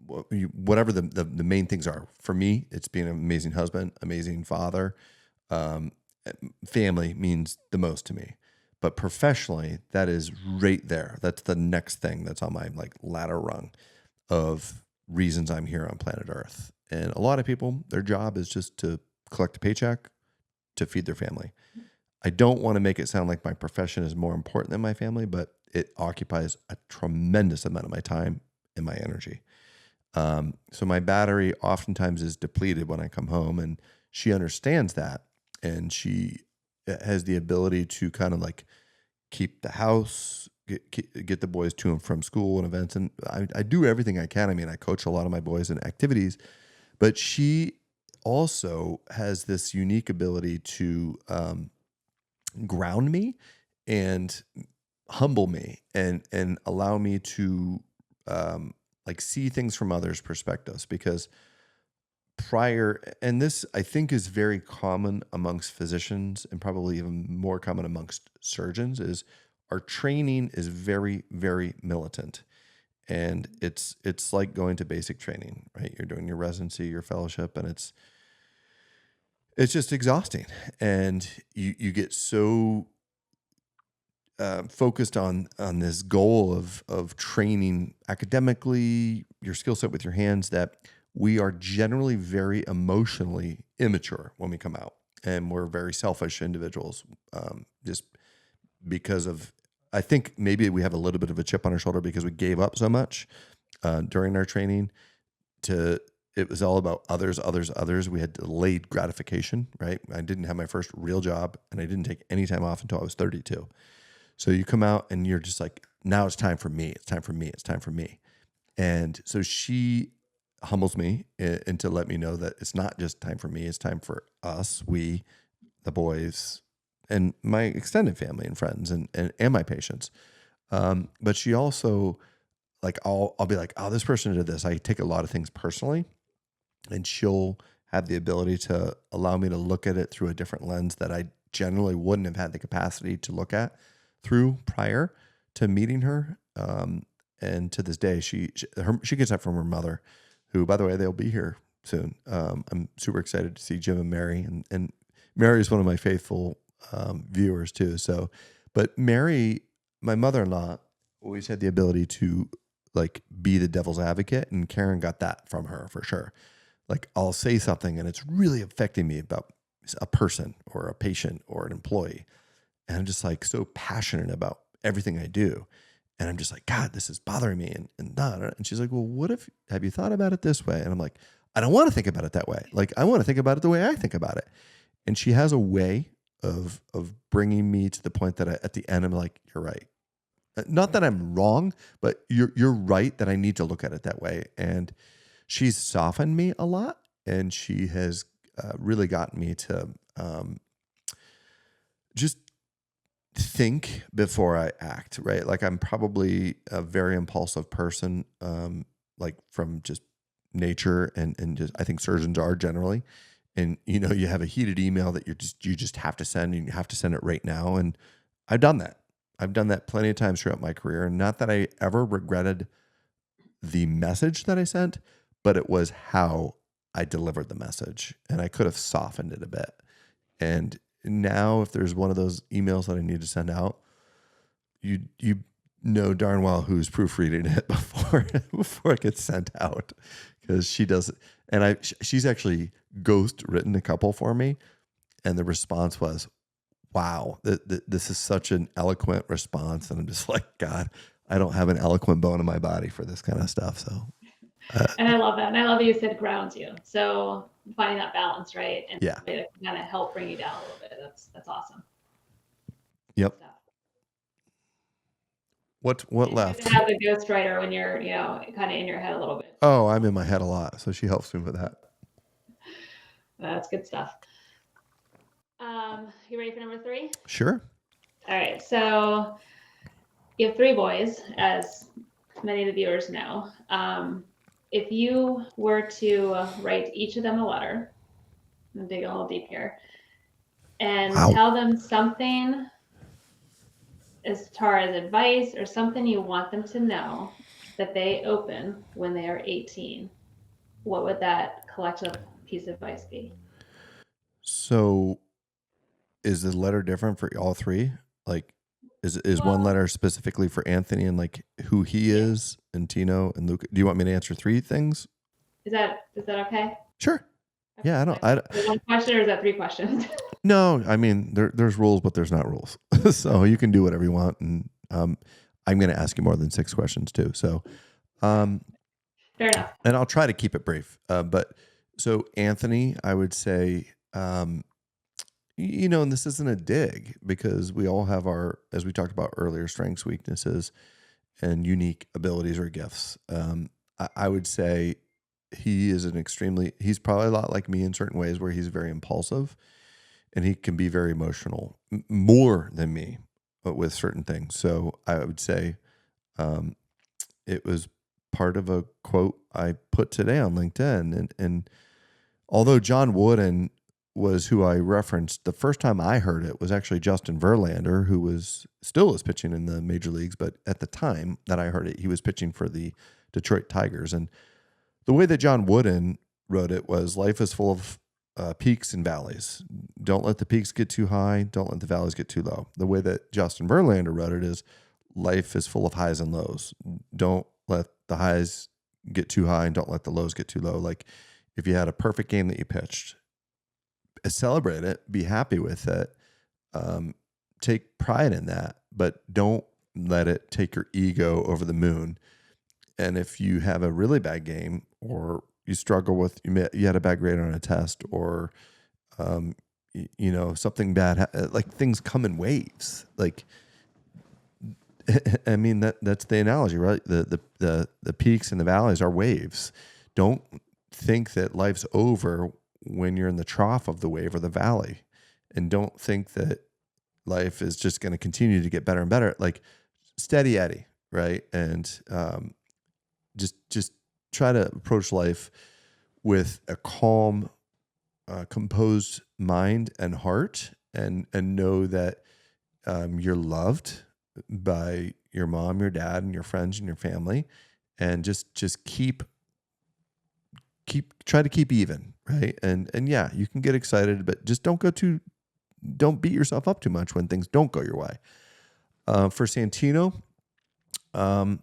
whatever the main things are. For me, it's being an amazing husband, amazing father. Family means the most to me. But professionally, that is right there. That's the next thing that's on my like ladder rung of reasons I'm here on planet Earth. And a lot of people, their job is just to collect a paycheck to feed their family. I don't want to make it sound like my profession is more important than my family, but it occupies a tremendous amount of my time and my energy. So my battery oftentimes is depleted when I come home, and she understands that. And she has the ability to kind of like keep the house, get the boys to and from school and events. And I do everything I can. I mean, I coach a lot of my boys in activities, but she also has this unique ability to ground me and humble me and allow me to like see things from others' perspectives. Because and this I think is very common amongst physicians and probably even more common amongst surgeons, is our training is very, very militant. And it's like going to basic training, right? You're doing your residency, your fellowship, and it's just exhausting. And you get so focused on this goal of training academically, your skill set with your hands, that we are generally very emotionally immature when we come out, and we're very selfish individuals, just because of, I think maybe we have a little bit of a chip on our shoulder because we gave up so much during our training. It was all about others. We had delayed gratification, right? I didn't have my first real job, and I didn't take any time off until I was 32. So you come out and you're just like, now it's time for me. It's time for me. It's time for me. And so she humbles me and to let me know that it's not just time for me, it's time for us, we, the boys, and my extended family and friends and my patients. But she also, like, I'll be like, oh, this person did this. I take a lot of things personally, and she'll have the ability to allow me to look at it through a different lens that I generally wouldn't have had the capacity to look at through prior to meeting her. And to this day, she gets that from her mother, who, by the way, they'll be here soon. I'm super excited to see Jim and Mary, and Mary is one of my faithful viewers too. So, but Mary, my mother-in-law, always had the ability to like be the devil's advocate, and Karen got that from her for sure. Like, I'll say something and it's really affecting me about a person or a patient or an employee, and I'm just like so passionate about everything I do. And I'm just like, God, this is bothering me. And she's like, well, have you thought about it this way? And I'm like, I don't want to think about it that way. Like, I want to think about it the way I think about it. And she has a way of bringing me to the point that at the end, I'm like, you're right. Not that I'm wrong, but you're right that I need to look at it that way. And she's softened me a lot, and she has really gotten me to just think before I act, right? Like, I'm probably a very impulsive person, like from just nature, and just, I think surgeons are generally. And, you have a heated email that you just have to send, and you have to send it right now. And I've done that. I've done that plenty of times throughout my career. And not that I ever regretted the message that I sent, but it was how I delivered the message. And I could have softened it a bit. And now, if there's one of those emails that I need to send out, you know darn well who's proofreading it before it gets sent out, because she does it. And she's actually ghost written a couple for me, and the response was, wow, this is such an eloquent response. And I'm just like, God, I don't have an eloquent bone in my body for this kind of stuff. So, and I love that. And I love that you said grounds you. So finding that balance, right? And yeah. to kind of help bring you down a little bit. That's awesome. Yep. What and left? To have the ghostwriter when you're, kind of in your head a little bit. Oh, I'm in my head a lot. So she helps me with that. That's good stuff. You ready for number 3? Sure. All right. So you have 3 boys, as many of the viewers know. If you were to write each of them a letter, I'm digging a little deep here, and tell them something as far as advice or something you want them to know that they open when they are 18, what would that collective piece of advice be? So is the letter different for all 3? Like, is one letter specifically for Anthony and like who he is, and Tino and Luke? Do you want me to answer 3 things? Is that okay? Sure. Okay. Yeah, Is it 1 question or is that 3 questions? No, I mean, there's rules, but there's not rules. So you can do whatever you want. And I'm going to ask you more than 6 questions too. So, Fair enough. And I'll try to keep it brief. But so Anthony, I would say, and this isn't a dig, because we all have our, as we talked about earlier, strengths, weaknesses, and unique abilities or gifts. I would say he's probably a lot like me in certain ways, where he's very impulsive, and he can be very emotional, more than me with certain things. So I would say it was part of a quote I put today on LinkedIn. And although John Wooden was who I referenced, the first time I heard it was actually Justin Verlander, who still is pitching in the major leagues. But at the time that I heard it, he was pitching for the Detroit Tigers. And the way that John Wooden wrote it was, life is full of peaks and valleys. Don't let the peaks get too high. Don't let the valleys get too low. The way that Justin Verlander wrote it is, life is full of highs and lows. Don't let the highs get too high, and don't let the lows get too low. Like, if you had a perfect game that you pitched, celebrate it, be happy with it, take pride in that, but don't let it take your ego over the moon. And if you have a really bad game, or you struggle with, you had a bad grade on a test, or something bad, like, things come in waves. Like, I mean, that's the analogy, right? The peaks and the valleys are waves. Don't think that life's over when you're in the trough of the wave or the valley. And don't think that life is just going to continue to get better and better. Like steady Eddie, right? And just try to approach life with a calm, composed mind and heart, and know that you're loved by your mom, your dad, and your friends and your family, and just try to keep even, right? And yeah, you can get excited, but just don't beat yourself up too much when things don't go your way. For Santino, I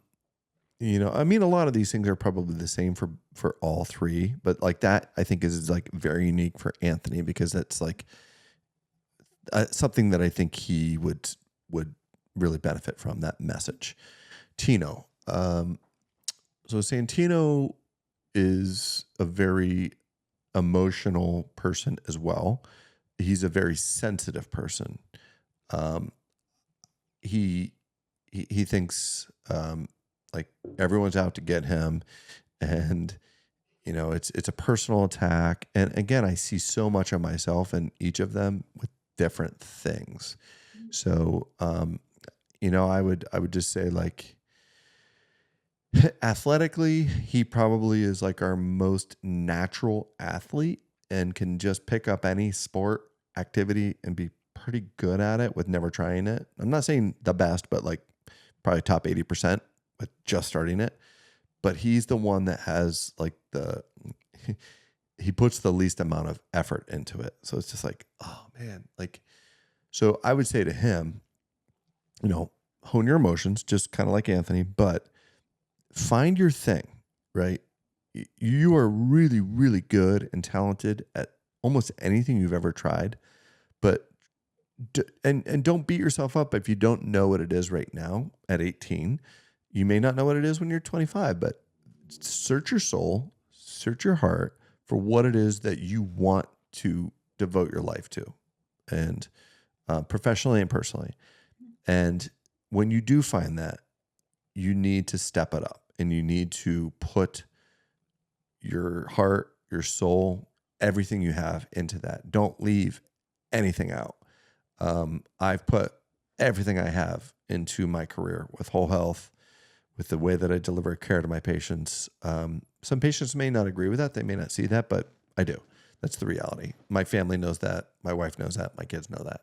mean, a lot of these things are probably the same for all three, but like that, I think is like very unique for Anthony, because that's like something that I think he would really benefit from, that message. Tino. So Santino is a very emotional person as well. He's a very sensitive person. He thinks like everyone's out to get him, and it's a personal attack. And again, I see so much of myself in each of them with different things. So I would just say, like, athletically, he probably is like our most natural athlete and can just pick up any sport activity and be pretty good at it with never trying it. I'm not saying the best, but like probably top 80% with just starting it. But he's the one that has like he puts the least amount of effort into it. So it's just like, oh man, like, so I would say to him, hone your emotions, just kind of like Anthony, but find your thing, right? You are really, really good and talented at almost anything you've ever tried, but and don't beat yourself up if you don't know what it is right now at 18. You may not know what it is when you're 25, but search your soul, search your heart for what it is that you want to devote your life to, and professionally and personally. And when you do find that, you need to step it up, and you need to put your heart, your soul, everything you have into that. Don't leave anything out. I've put everything I have into my career with whole health, with the way that I deliver care to my patients. Some patients may not agree with that. They may not see that, but I do. That's the reality. My family knows that. My wife knows that. My kids know that.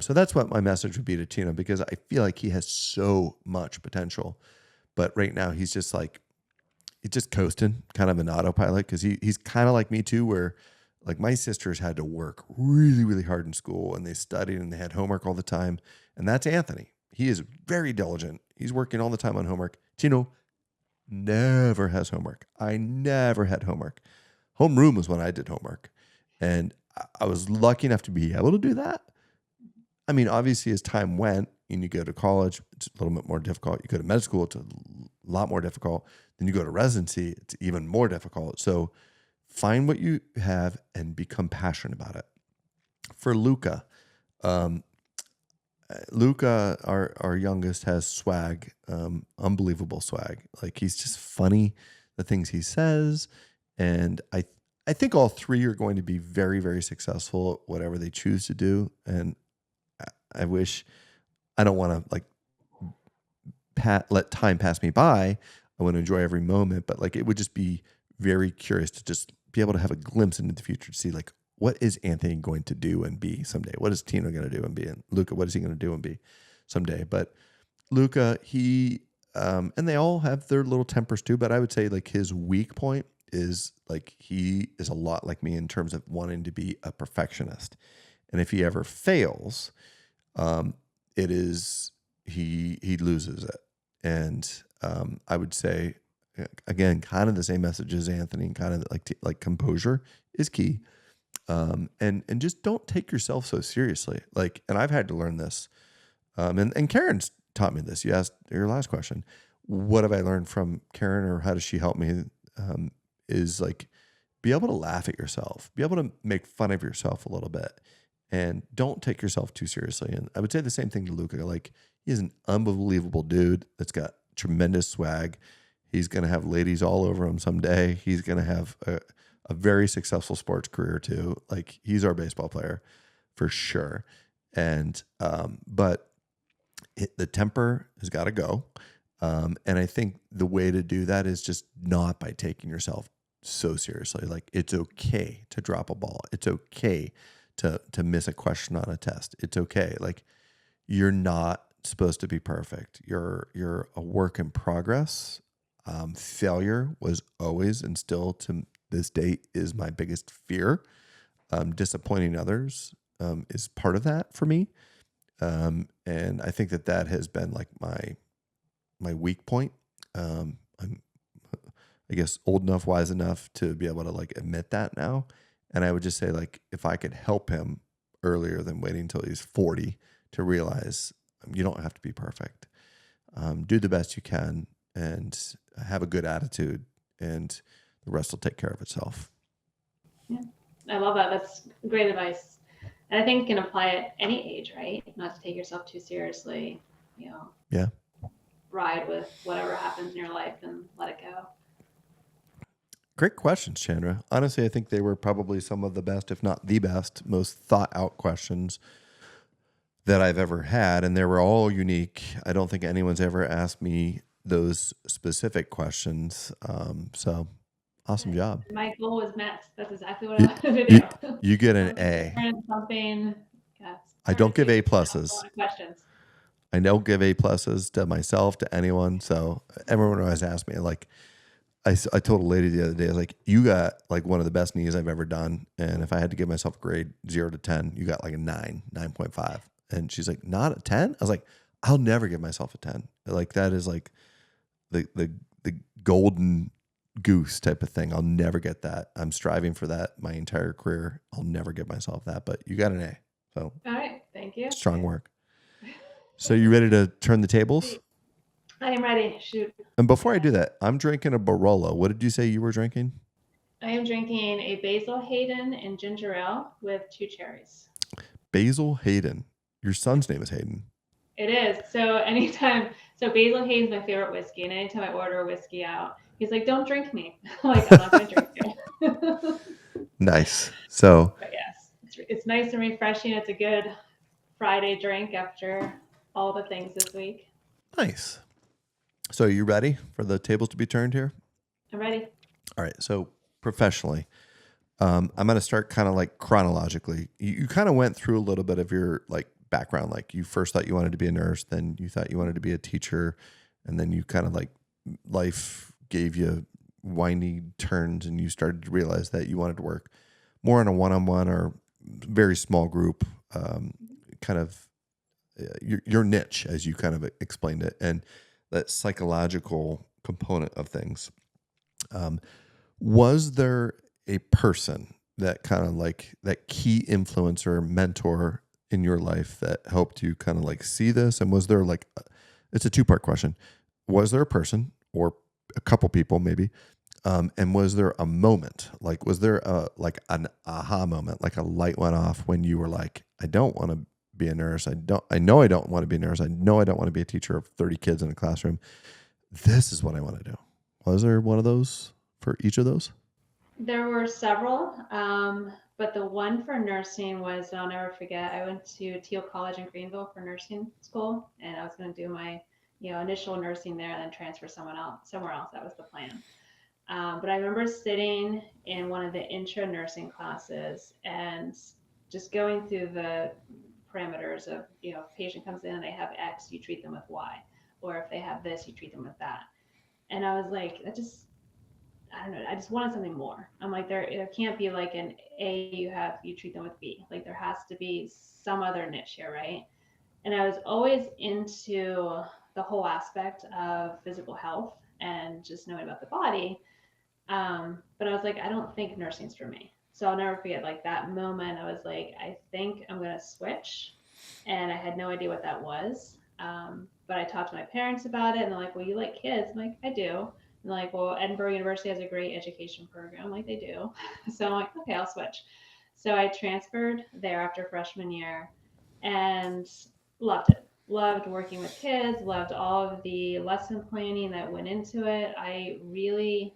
So that's what my message would be to Tino, because I feel like he has so much potential, but right now he's just coasting, kind of an autopilot, because he's kind of like me too, where like my sisters had to work really, really hard in school, and they studied and they had homework all the time. And that's Anthony. He is very diligent. He's working all the time on homework. Tino never has homework. I never had homework. Homeroom was when I did homework, and I was lucky enough to be able to do that. I mean, obviously, as time went and you go to college, it's a little bit more difficult. You go to med school, it's a lot more difficult. Then you go to residency, it's even more difficult. So find what you have and become passionate about it. For Luca, our youngest, has swag, unbelievable swag. Like, he's just funny, the things he says. And I think all three are going to be very, very successful at whatever they choose to do. And I don't want to like let time pass me by. I want to enjoy every moment, but like, it would just be very curious to just be able to have a glimpse into the future to see, like, what is Anthony going to do and be someday? What is Tino going to do and be? And Luca, what is he going to do and be someday? But Luca, and they all have their little tempers too, but I would say like his weak point is like, he is a lot like me in terms of wanting to be a perfectionist. And if he ever fails, he loses it. And I would say, again, kind of the same message as Anthony, and kind of like composure is key. And just don't take yourself so seriously. Like, and I've had to learn this. And Karen's taught me this. You asked your last question, what have I learned from Karen, or how does she help me? Is like, be able to laugh at yourself, be able to make fun of yourself a little bit, and don't take yourself too seriously. And I would say the same thing to Luca. Like, He's an unbelievable dude that's got tremendous swag. He's going to have ladies all over him someday. He's going to have a very successful sports career too. Like, he's our baseball player for sure. And, but the temper has got to go. And I think the way to do that is just not by taking yourself so seriously. Like, it's okay to drop a ball. It's okay to miss a question on a test. It's okay. Like, you're not supposed to be perfect. You're a work in progress. Failure was always, and still to this day is, my biggest fear. Disappointing others is part of that for me. And I think that has been like my weak point. I'm, I guess, old enough, wise enough to be able to like admit that now. And I would just say, like, if I could help him earlier than waiting until he's 40 to realize you don't have to be perfect. Do the best you can and have a good attitude, and the rest will take care of itself. Yeah, I love that. That's great advice. And I think you can apply it any age, right? Not to take yourself too seriously, Yeah. ride with whatever happens in your life and let it go. Great questions, Chandra. Honestly, I think they were probably some of the best, if not the best, most thought out questions that I've ever had. And they were all unique. I don't think anyone's ever asked me those specific questions. So awesome job. My goal was met. That's exactly what I wanted to do. You get an A. Something. I don't give A pluses. Questions. I don't give A pluses to myself, to anyone. So everyone always asks me, like, I told a lady the other day, I was like, you got like one of the best knees I've ever done. And if I had to give myself a grade 0 to 10, you got like a 9.5. And she's like, not a 10? I was like, I'll never give myself a 10. Like, that is like the golden goose type of thing. I'll never get that. I'm striving for that my entire career. I'll never give myself that, but you got an A. So all right. Thank you. Strong work. So you ready to turn the tables? I am ready. Shoot. And before I do that, I'm drinking a Barolo. What did you say you were drinking? I am drinking a Basil Hayden and ginger ale with 2 cherries. Basil Hayden. Your son's name is Hayden. It is. So Basil Hayden's my favorite whiskey, and anytime I order a whiskey out, he's like, "Don't drink me." Like, I'm not going to drink you. Nice. So, but yes, it's nice and refreshing. It's a good Friday drink after all the things this week. Nice. So, you ready for the tables to be turned here? I'm ready. All right. So, professionally, I'm going to start kind of like chronologically. You kind of went through a little bit of your like background. Like, you first thought you wanted to be a nurse, then you thought you wanted to be a teacher, and then you kind of like life gave you windy turns, and you started to realize that you wanted to work more in a one-on-one or very small group, kind of your niche, as you kind of explained it, and that psychological component of things. Was there a person that kind of like that key influencer, mentor in your life that helped you kind of like see this? And was there like, it's a 2-part question. Was there a person or a couple people maybe? And was there a moment? Like, was there like an aha moment, like a light went off when you were like, I don't want to be a nurse. I know I don't want to be a nurse. I know I don't want to be a teacher of 30 kids in a classroom. This is what I want to do. Was there one of those for each of those? There were several, but the one for nursing was, I'll never forget, I went to Teal College in Greenville for nursing school, and I was going to do my initial nursing there and then transfer somewhere else. That was the plan. But I remember sitting in one of the intro nursing classes and just going through the parameters of, if a patient comes in and they have X, you treat them with Y. Or if they have this, you treat them with that. And I was like, I don't know. I just wanted something more. I'm like, there can't be like an A you treat them with B. Like, there has to be some other niche here, right? And I was always into the whole aspect of physical health and just knowing about the body. But I was like, I don't think nursing's for me. So I'll never forget, like, that moment. I was like, I think I'm going to switch. And I had no idea what that was. But I talked to my parents about it, and they're like, well, you like kids? I'm like, I do. And like, well, Edinburgh University has a great education program. Like, they do. So I'm like, okay, I'll switch. So I transferred there after freshman year and loved it. loved working with kids, loved all of the lesson planning that went into it. I really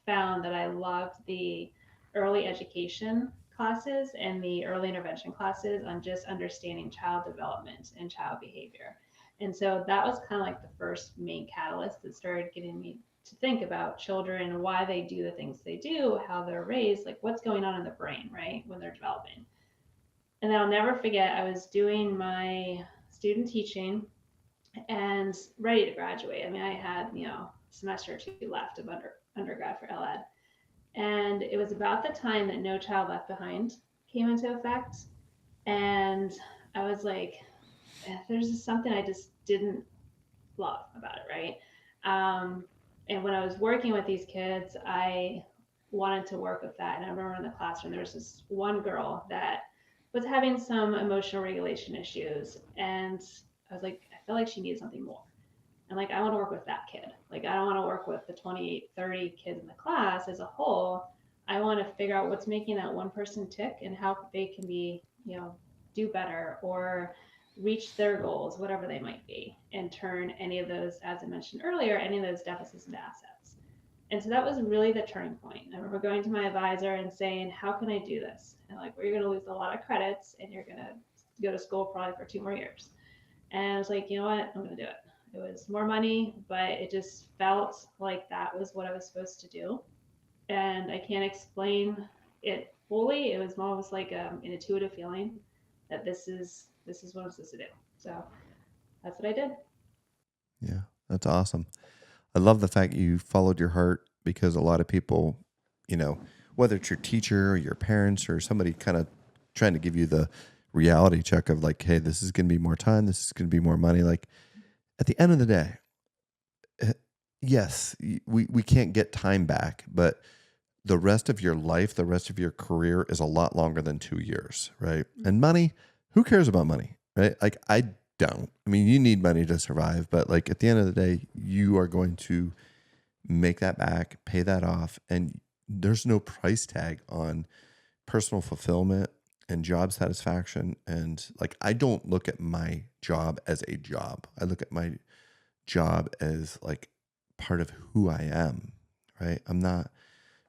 found that I loved the early education classes and the early intervention classes on just understanding child development and child behavior. And so that was kind of like the first main catalyst that started getting me to think about children, why they do the things they do, how they're raised, like what's going on in the brain, right, when they're developing. And then I'll never forget, I was doing my student teaching and ready to graduate. I mean, I had, a semester or two left of undergrad for LEd. And it was about the time that No Child Left Behind came into effect. And I was like, there's just something I just didn't love about it, right? And when I was working with these kids, I wanted to work with that. And I remember in the classroom, there was this one girl that was having some emotional regulation issues. And I was like, I feel like she needs something more. And like, I want to work with that kid. Like, I don't want to work with the 28, 30 kids in the class as a whole. I want to figure out what's making that one person tick and how they can be, do better or reach their goals, whatever they might be, and turn any of those, as I mentioned earlier, any of those deficits into assets. And so that was really the turning point. I remember going to my advisor and saying, how can I do this? And like, well, you're going to lose a lot of credits and you're going to go to school probably for 2 more years. And I was like, you know what? I'm going to do it. It was more money, but it just felt like that was what I was supposed to do. And I can't explain it fully. It was almost like an intuitive feeling that this is what I'm supposed to do. So that's what I did. Yeah, that's awesome. I love the fact you followed your heart, because a lot of people, whether it's your teacher or your parents or somebody kind of trying to give you the reality check of like, hey, this is going to be more time, this is going to be more money. Like at the end of the day, yes, we can't get time back, but the rest of your life, the rest of your career is a lot longer than 2 years, right? And money, who cares about money, right? Like I don't. I mean, you need money to survive, but like at the end of the day, you are going to make that back, pay that off, and there's no price tag on personal fulfillment and job satisfaction. And like I don't look at my job as a job. I look at my job as like part of who I am, right? I'm not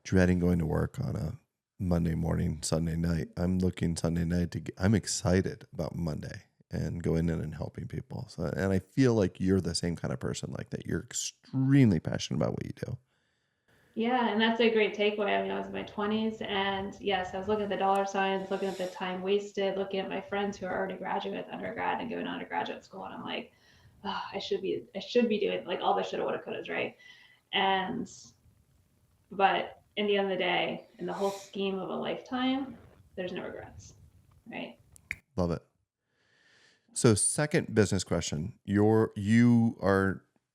dreading going to work on a Monday morning, Sunday night. I'm looking Sunday night I'm excited about Monday and going in and helping people. So, and I feel like you're the same kind of person like that. You're extremely passionate about what you do. Yeah, and that's a great takeaway. I mean, I was in my 20s, and yes, I was looking at the dollar signs, looking at the time wasted, looking at my friends who are already graduate, undergrad, and going on to graduate school, and I'm like, oh, I should be doing like all the shoulda, woulda, couldas, right? And but in the end of the day, in the whole scheme of a lifetime, there's no regrets, right? Love it. So, second business question: you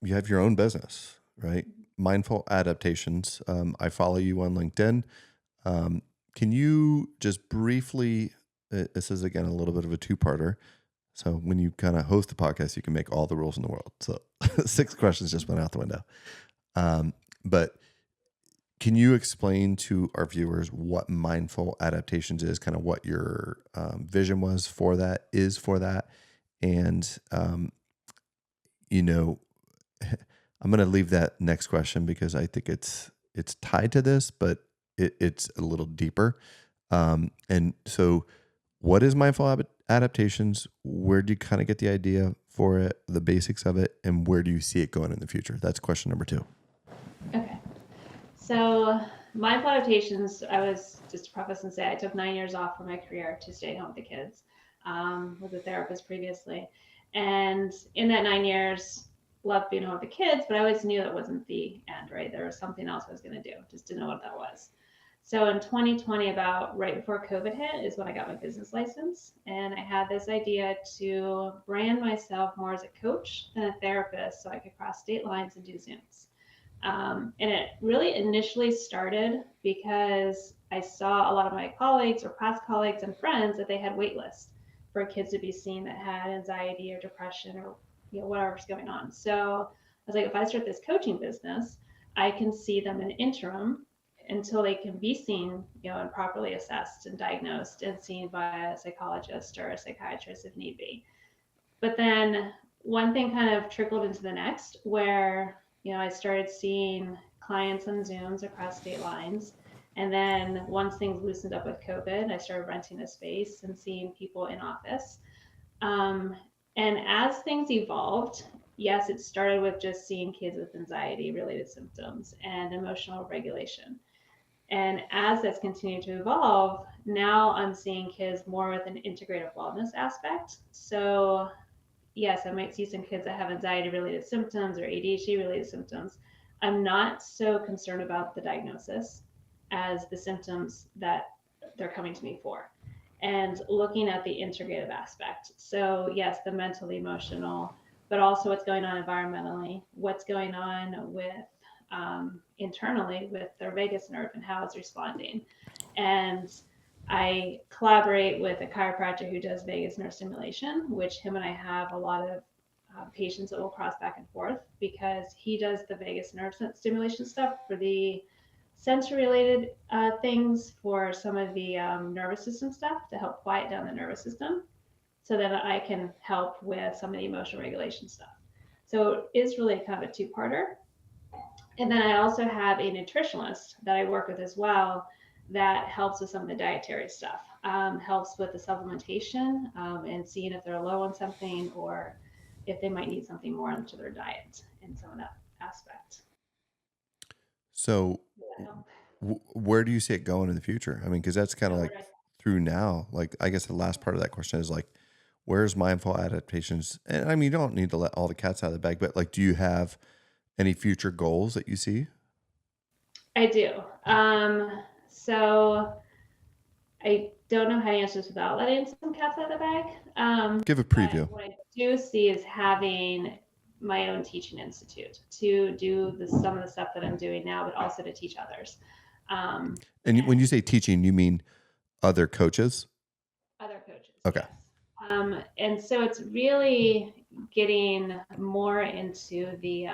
have your own business, right? Mindful Adaptations. I follow you on LinkedIn. Can you just briefly? This is again a little bit of a two-parter. So when you kind of host the podcast, you can make all the rules in the world. So 6 questions just went out the window. But can you explain to our viewers what Mindful Adaptations is, kind of what your vision was for that, and I'm going to leave that next question because I think it's tied to this, but it's a little deeper. And so, what is Mindful Adaptations? Where do you kind of get the idea for it, the basics of it, and where do you see it going in the future? That's question number 2. Okay. So Mindful Adaptations, I was just to preface and say I took 9 years off from my career to stay home with the kids. Was a therapist previously, and in that 9 years, loved being home with the kids, but I always knew that wasn't the end, right? There was something else I was going to do, just didn't know what that was. So in 2020, about right before COVID hit, is when I got my business license, and I had this idea to brand myself more as a coach than a therapist, so I could cross state lines and do Zooms. And it really initially started because I saw a lot of my colleagues or past colleagues and friends that they had wait lists for kids to be seen that had anxiety or depression or whatever's going on. So I was like, if I start this coaching business, I can see them in interim until they can be seen, and properly assessed and diagnosed and seen by a psychologist or a psychiatrist if need be. But then one thing kind of trickled into the next where, I started seeing clients on Zooms across state lines. And then once things loosened up with COVID, I started renting a space and seeing people in office. Um, and as things evolved, yes, it started with just seeing kids with anxiety related symptoms and emotional regulation. And as that's continued to evolve, now I'm seeing kids more with an integrative wellness aspect. So yes, I might see some kids that have anxiety related symptoms or ADHD related symptoms. I'm not so concerned about the diagnosis as the symptoms that they're coming to me for, and looking at the integrative aspect. So, yes, the mental, emotional, but also what's going on environmentally, what's going on with internally with their vagus nerve and how it's responding. And I collaborate with a chiropractor who does vagus nerve stimulation, which him and I have a lot of patients that will cross back and forth because he does the vagus nerve stimulation stuff for the sensory related things for some of the nervous system stuff to help quiet down the nervous system so that I can help with some of the emotional regulation stuff. So it's really kind of a two-parter. And then I also have a nutritionist that I work with as well that helps with some of the dietary stuff, helps with the supplementation and seeing if they're low on something or if they might need something more into their diet in some of that aspect. So, where do you see it going in the future? I mean, because that's kind of like through now. Like, I guess the last part of that question is like, where's mindful adaptations? And I mean, you don't need to let all the cats out of the bag, but like, do you have any future goals that you see? I do. So I don't know how to answer this without letting some cats out of the bag. Give a preview. What I do see is having my own teaching institute to do some of the stuff that I'm doing now, but also to teach others. And when you say teaching, you mean other coaches? Other coaches. Okay. Yes. And so it's really getting more into the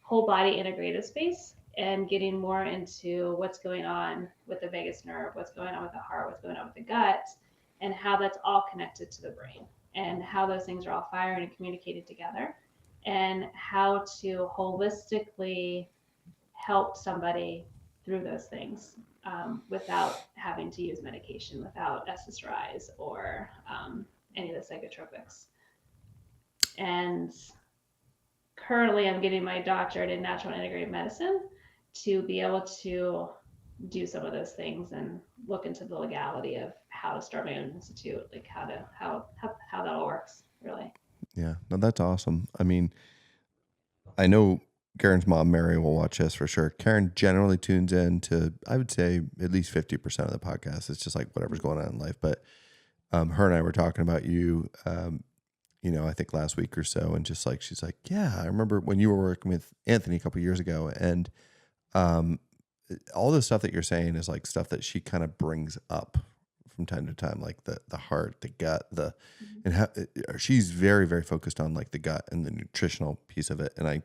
whole body integrative space and getting more into what's going on with the vagus nerve, what's going on with the heart, what's going on with the gut, and how that's all connected to the brain and how those things are all firing and communicated together and how to holistically help somebody through those things without having to use medication, without SSRIs or any of the psychotropics. And currently I'm getting my doctorate in natural and integrative medicine to be able to do some of those things and look into the legality of how to start my own institute, like how that all works, really. Yeah, no, that's awesome. I mean, I know Karen's mom, Mary, will watch this for sure. Karen generally tunes in to, I would say, at least 50% of the podcast. It's just like whatever's going on in life. But her and I were talking about you, I think last week or so. And just like, she's like, yeah, I remember when you were working with Anthony a couple of years ago. And all the stuff that you're saying is like stuff that she kind of brings up from time to time, like the heart, the gut, and how she's very, very focused on like the gut and the nutritional piece of it. And I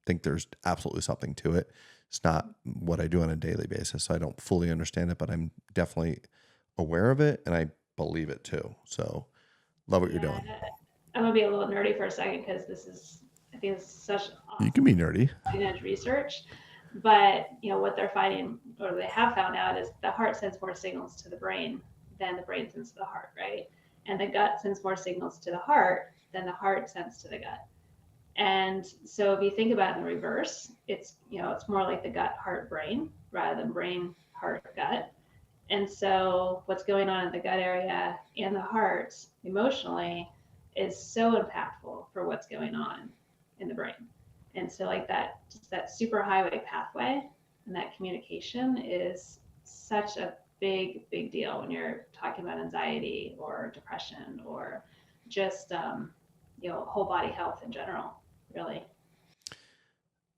think there's absolutely something to it. It's not what I do on a daily basis, so I don't fully understand it, but I'm definitely aware of it and I believe it too. So love what you're doing. I'm gonna be a little nerdy for a second because I think this is such awesome You can be nerdy. edge research. But what they're finding, or they have found out, is the heart sends more signals to the brain than the brain sends to the heart, right? And the gut sends more signals to the heart than the heart sends to the gut. And so if you think about it in reverse, it's more like the gut, heart, brain rather than brain, heart, gut. And so what's going on in the gut area and the heart emotionally is so impactful for what's going on in the brain. And so like that super highway pathway and that communication is such a big, big deal when you're talking about anxiety or depression or just, whole body health in general, really.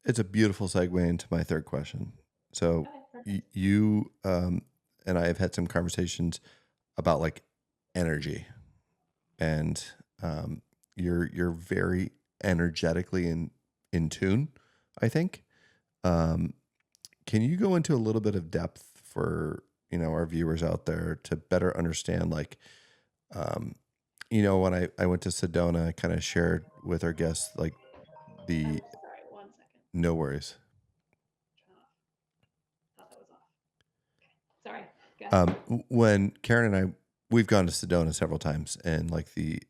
It's a beautiful segue into my third question. So you and I have had some conversations about like energy, and you're very energetically in tune, I think. Can you go into a little bit of depth for our viewers out there to better understand like When I went to Sedona, I kind of shared with our guests like I'm the sorry, 1 second. no worries. Turn off. Thought that was off. Okay. Sorry. Go ahead. When Karen and I, we've gone to Sedona several times, and like the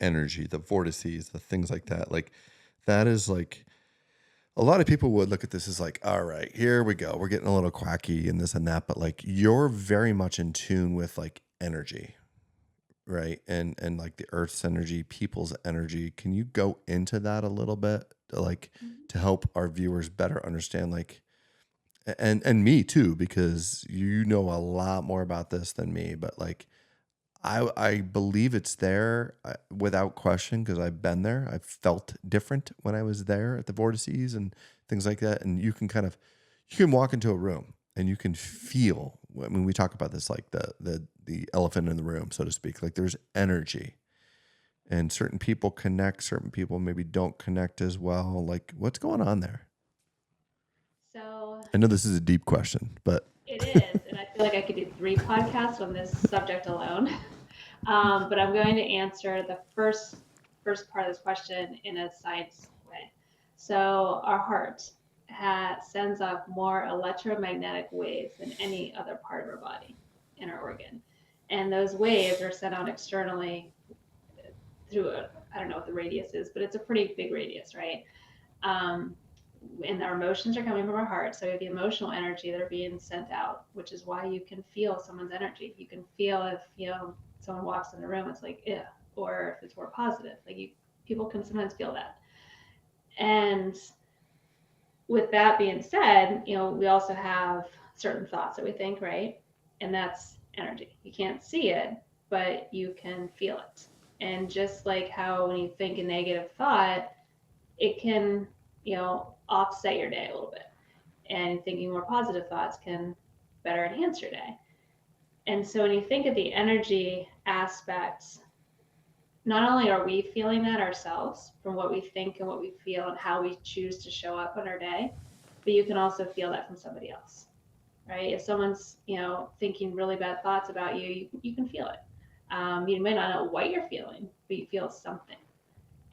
energy, the vortices, the things like that, like that is like a lot of people would look at this as like, all right, here we go, we're getting a little quacky and this and that, but like you're very much in tune with like energy, right? And like the Earth's energy, people's energy. Can you go into that a little bit, to help our viewers better understand like and me too, because you know a lot more about this than me, but like I believe it's there without question because I've been there. I've felt different when I was there at the vortices and things like that. And you can walk into a room and you can feel. I mean, we talk about this like the elephant in the room, so to speak. Like there's energy, and certain people connect, certain people maybe don't connect as well. Like what's going on there? So I know this is a deep question, but it is, and I feel like I could do 3 podcasts on this subject alone. But I'm going to answer the first part of this question in a science way. So our heart sends off more electromagnetic waves than any other part of our body in our organ, and those waves are sent out externally through I don't know what the radius is, but it's a pretty big radius, right? And our emotions are coming from our heart. So we have the emotional energy that are being sent out, which is why you can feel someone's energy. You can feel if someone walks in the room, it's like, yeah, or if it's more positive. Like people can sometimes feel that. And with that being said, we also have certain thoughts that we think, right? And that's energy. You can't see it, but you can feel it. And just like how when you think a negative thought, it can, offset your day a little bit. And thinking more positive thoughts can better enhance your day. And so when you think of the energy aspects, not only are we feeling that ourselves from what we think and what we feel and how we choose to show up in our day, but you can also feel that from somebody else, right? If someone's, thinking really bad thoughts about you, you can feel it. You may not know what you're feeling, but you feel something.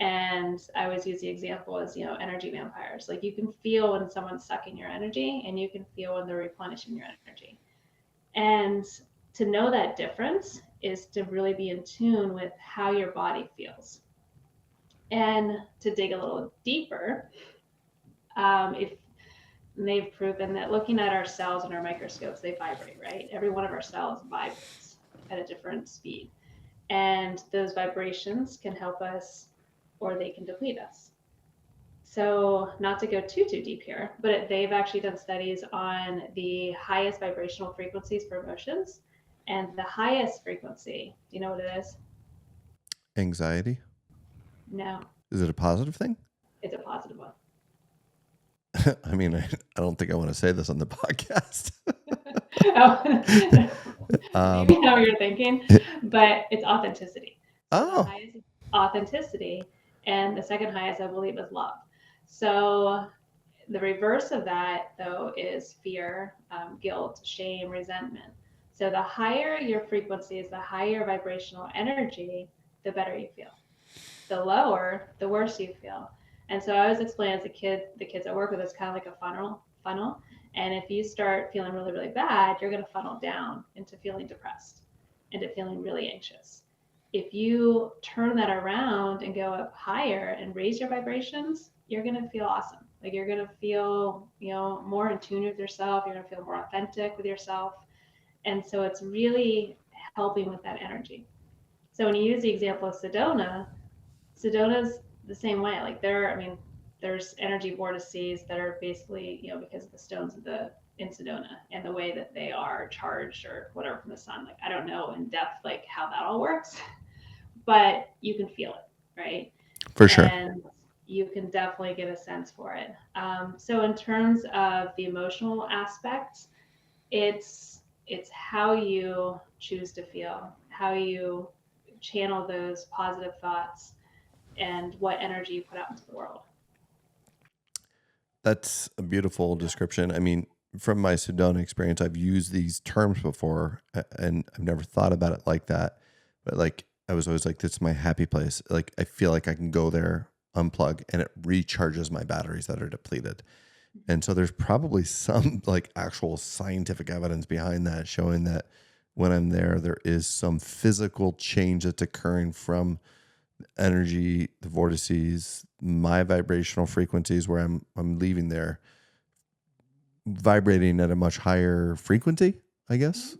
And I always use the example as, energy vampires. Like you can feel when someone's sucking your energy and you can feel when they're replenishing your energy. And to know that difference is to really be in tune with how your body feels. And to dig a little deeper, if they've proven that looking at our cells in our microscopes, they vibrate, right? Every one of our cells vibrates at a different speed. And those vibrations can help us or they can deplete us. So not to go too deep here, but they've actually done studies on the highest vibrational frequencies for emotions. And the highest frequency, do you know what it is? anxiety, No, is it a positive thing? it's a positive one. I mean, I don't think I want to say this on the podcast. Maybe how you're thinking, but it's authenticity. So the highest is authenticity, and the second highest, I believe, is love. So the reverse of that, though, is fear, guilt, shame, resentment. So the higher your frequency is, the higher vibrational energy, the better you feel. The lower, the worse you feel. And so I always explain as the kids I work with, it's kind of like a funnel. And if you start feeling really, really bad, you're going to funnel down into feeling depressed, into feeling really anxious. If you turn that around and go up higher and raise your vibrations, you're going to feel awesome. Like you're going to feel, more in tune with yourself. You're going to feel more authentic with yourself. And so it's really helping with that energy. So when you use the example of Sedona's the same way. Like there's energy vortices that are basically, because of the stones in Sedona and the way that they are charged or whatever from the sun. Like I don't know in depth like how that all works, but you can feel it, right? For sure. And you can definitely get a sense for it. So in terms of the emotional aspect, it's how you choose to feel, how you channel those positive thoughts, and what energy you put out into the world. That's a beautiful description. I mean, from my Sedona experience, I've used these terms before and I've never thought about it like that. But like I was always like, this is my happy place. Like, I feel like I can go there, unplug, and it recharges my batteries that are depleted. And so there's probably some like actual scientific evidence behind that, showing that when I'm there, there is some physical change that's occurring from energy, the vortices, my vibrational frequencies, where I'm leaving there vibrating at a much higher frequency, I guess,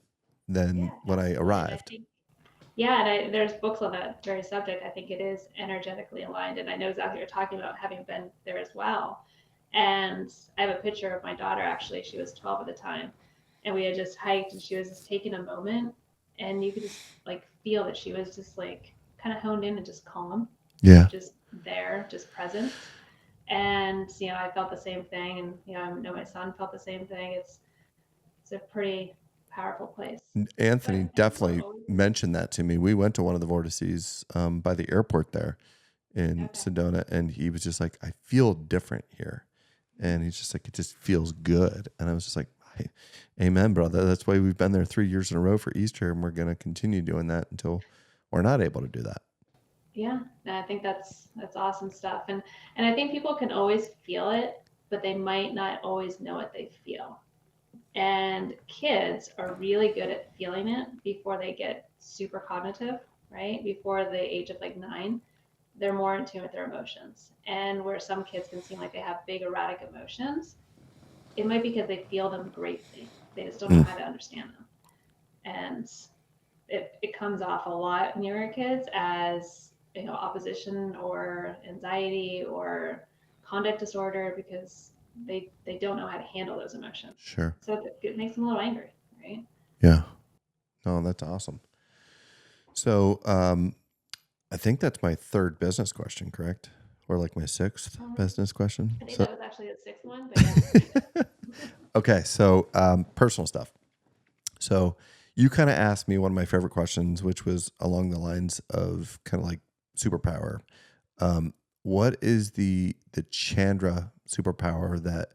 than Yeah, when I absolutely. And I arrived. think, yeah, and there's books on that very subject. I think it is energetically aligned, and I know exactly what you're talking about, having been there as well. And I have a picture of my daughter. Actually, she was 12 at the time, and we had just hiked, and she was just taking a moment, and you could just like feel that she was just like kind of honed in and just calm, Yeah. just there, just present. And I felt the same thing, and I know my son felt the same thing. It's a pretty powerful place. Anthony But I think we're definitely always mentioned that to me. We went to one of the vortices by the airport there in okay. Sedona, and he was just like, I feel different here. And he's just like, it just feels good. And I was just like, amen, brother. That's why we've been there 3 years in a row for Easter, and we're going to continue doing that until we're not able to do that. Yeah, and I think that's awesome stuff. And I think people can always feel it, but they might not always know what they feel. And kids are really good at feeling it before they get super cognitive, right? Before the age of like 9, they're more in tune with their emotions. And where some kids can seem like they have big erratic emotions, it might be because they feel them greatly. They just don't know Mm. how to understand them. And it comes off a lot nearer kids as opposition or anxiety or conduct disorder, because they don't know how to handle those emotions. Sure. So it makes them a little angry, right? Yeah. Oh, that's awesome. So I think that's my third business question, correct? Or like my sixth business question. I think So that was actually the sixth one, but yeah. okay, so personal stuff. So you kind of asked me one of my favorite questions, which was along the lines of kind of like superpower. What is the Chandra superpower that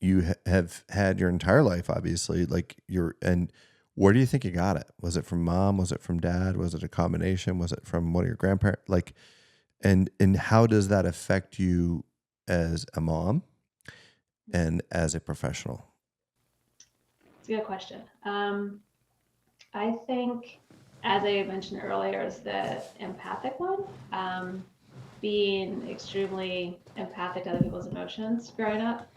you have had your entire life? Obviously, like and where do you think you got it? Was it from mom? Was it from dad? Was it a combination? Was it from one of your grandparents? Like, and how does that affect you as a mom and as a professional? It's a good question. I think, as I mentioned earlier, is the empathic one. Being extremely empathic to other people's emotions growing up,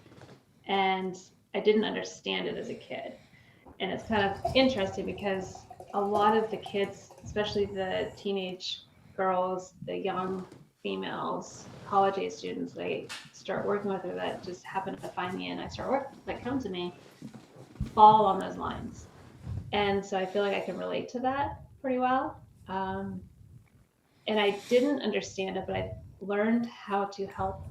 and I didn't understand it as a kid. And it's kind of interesting because a lot of the kids, especially the teenage girls, the young females, college age students, they start working with, or that just happen to find me and I start work that come to me, fall on those lines. And so I feel like I can relate to that pretty well. And I didn't understand it, but I learned how to help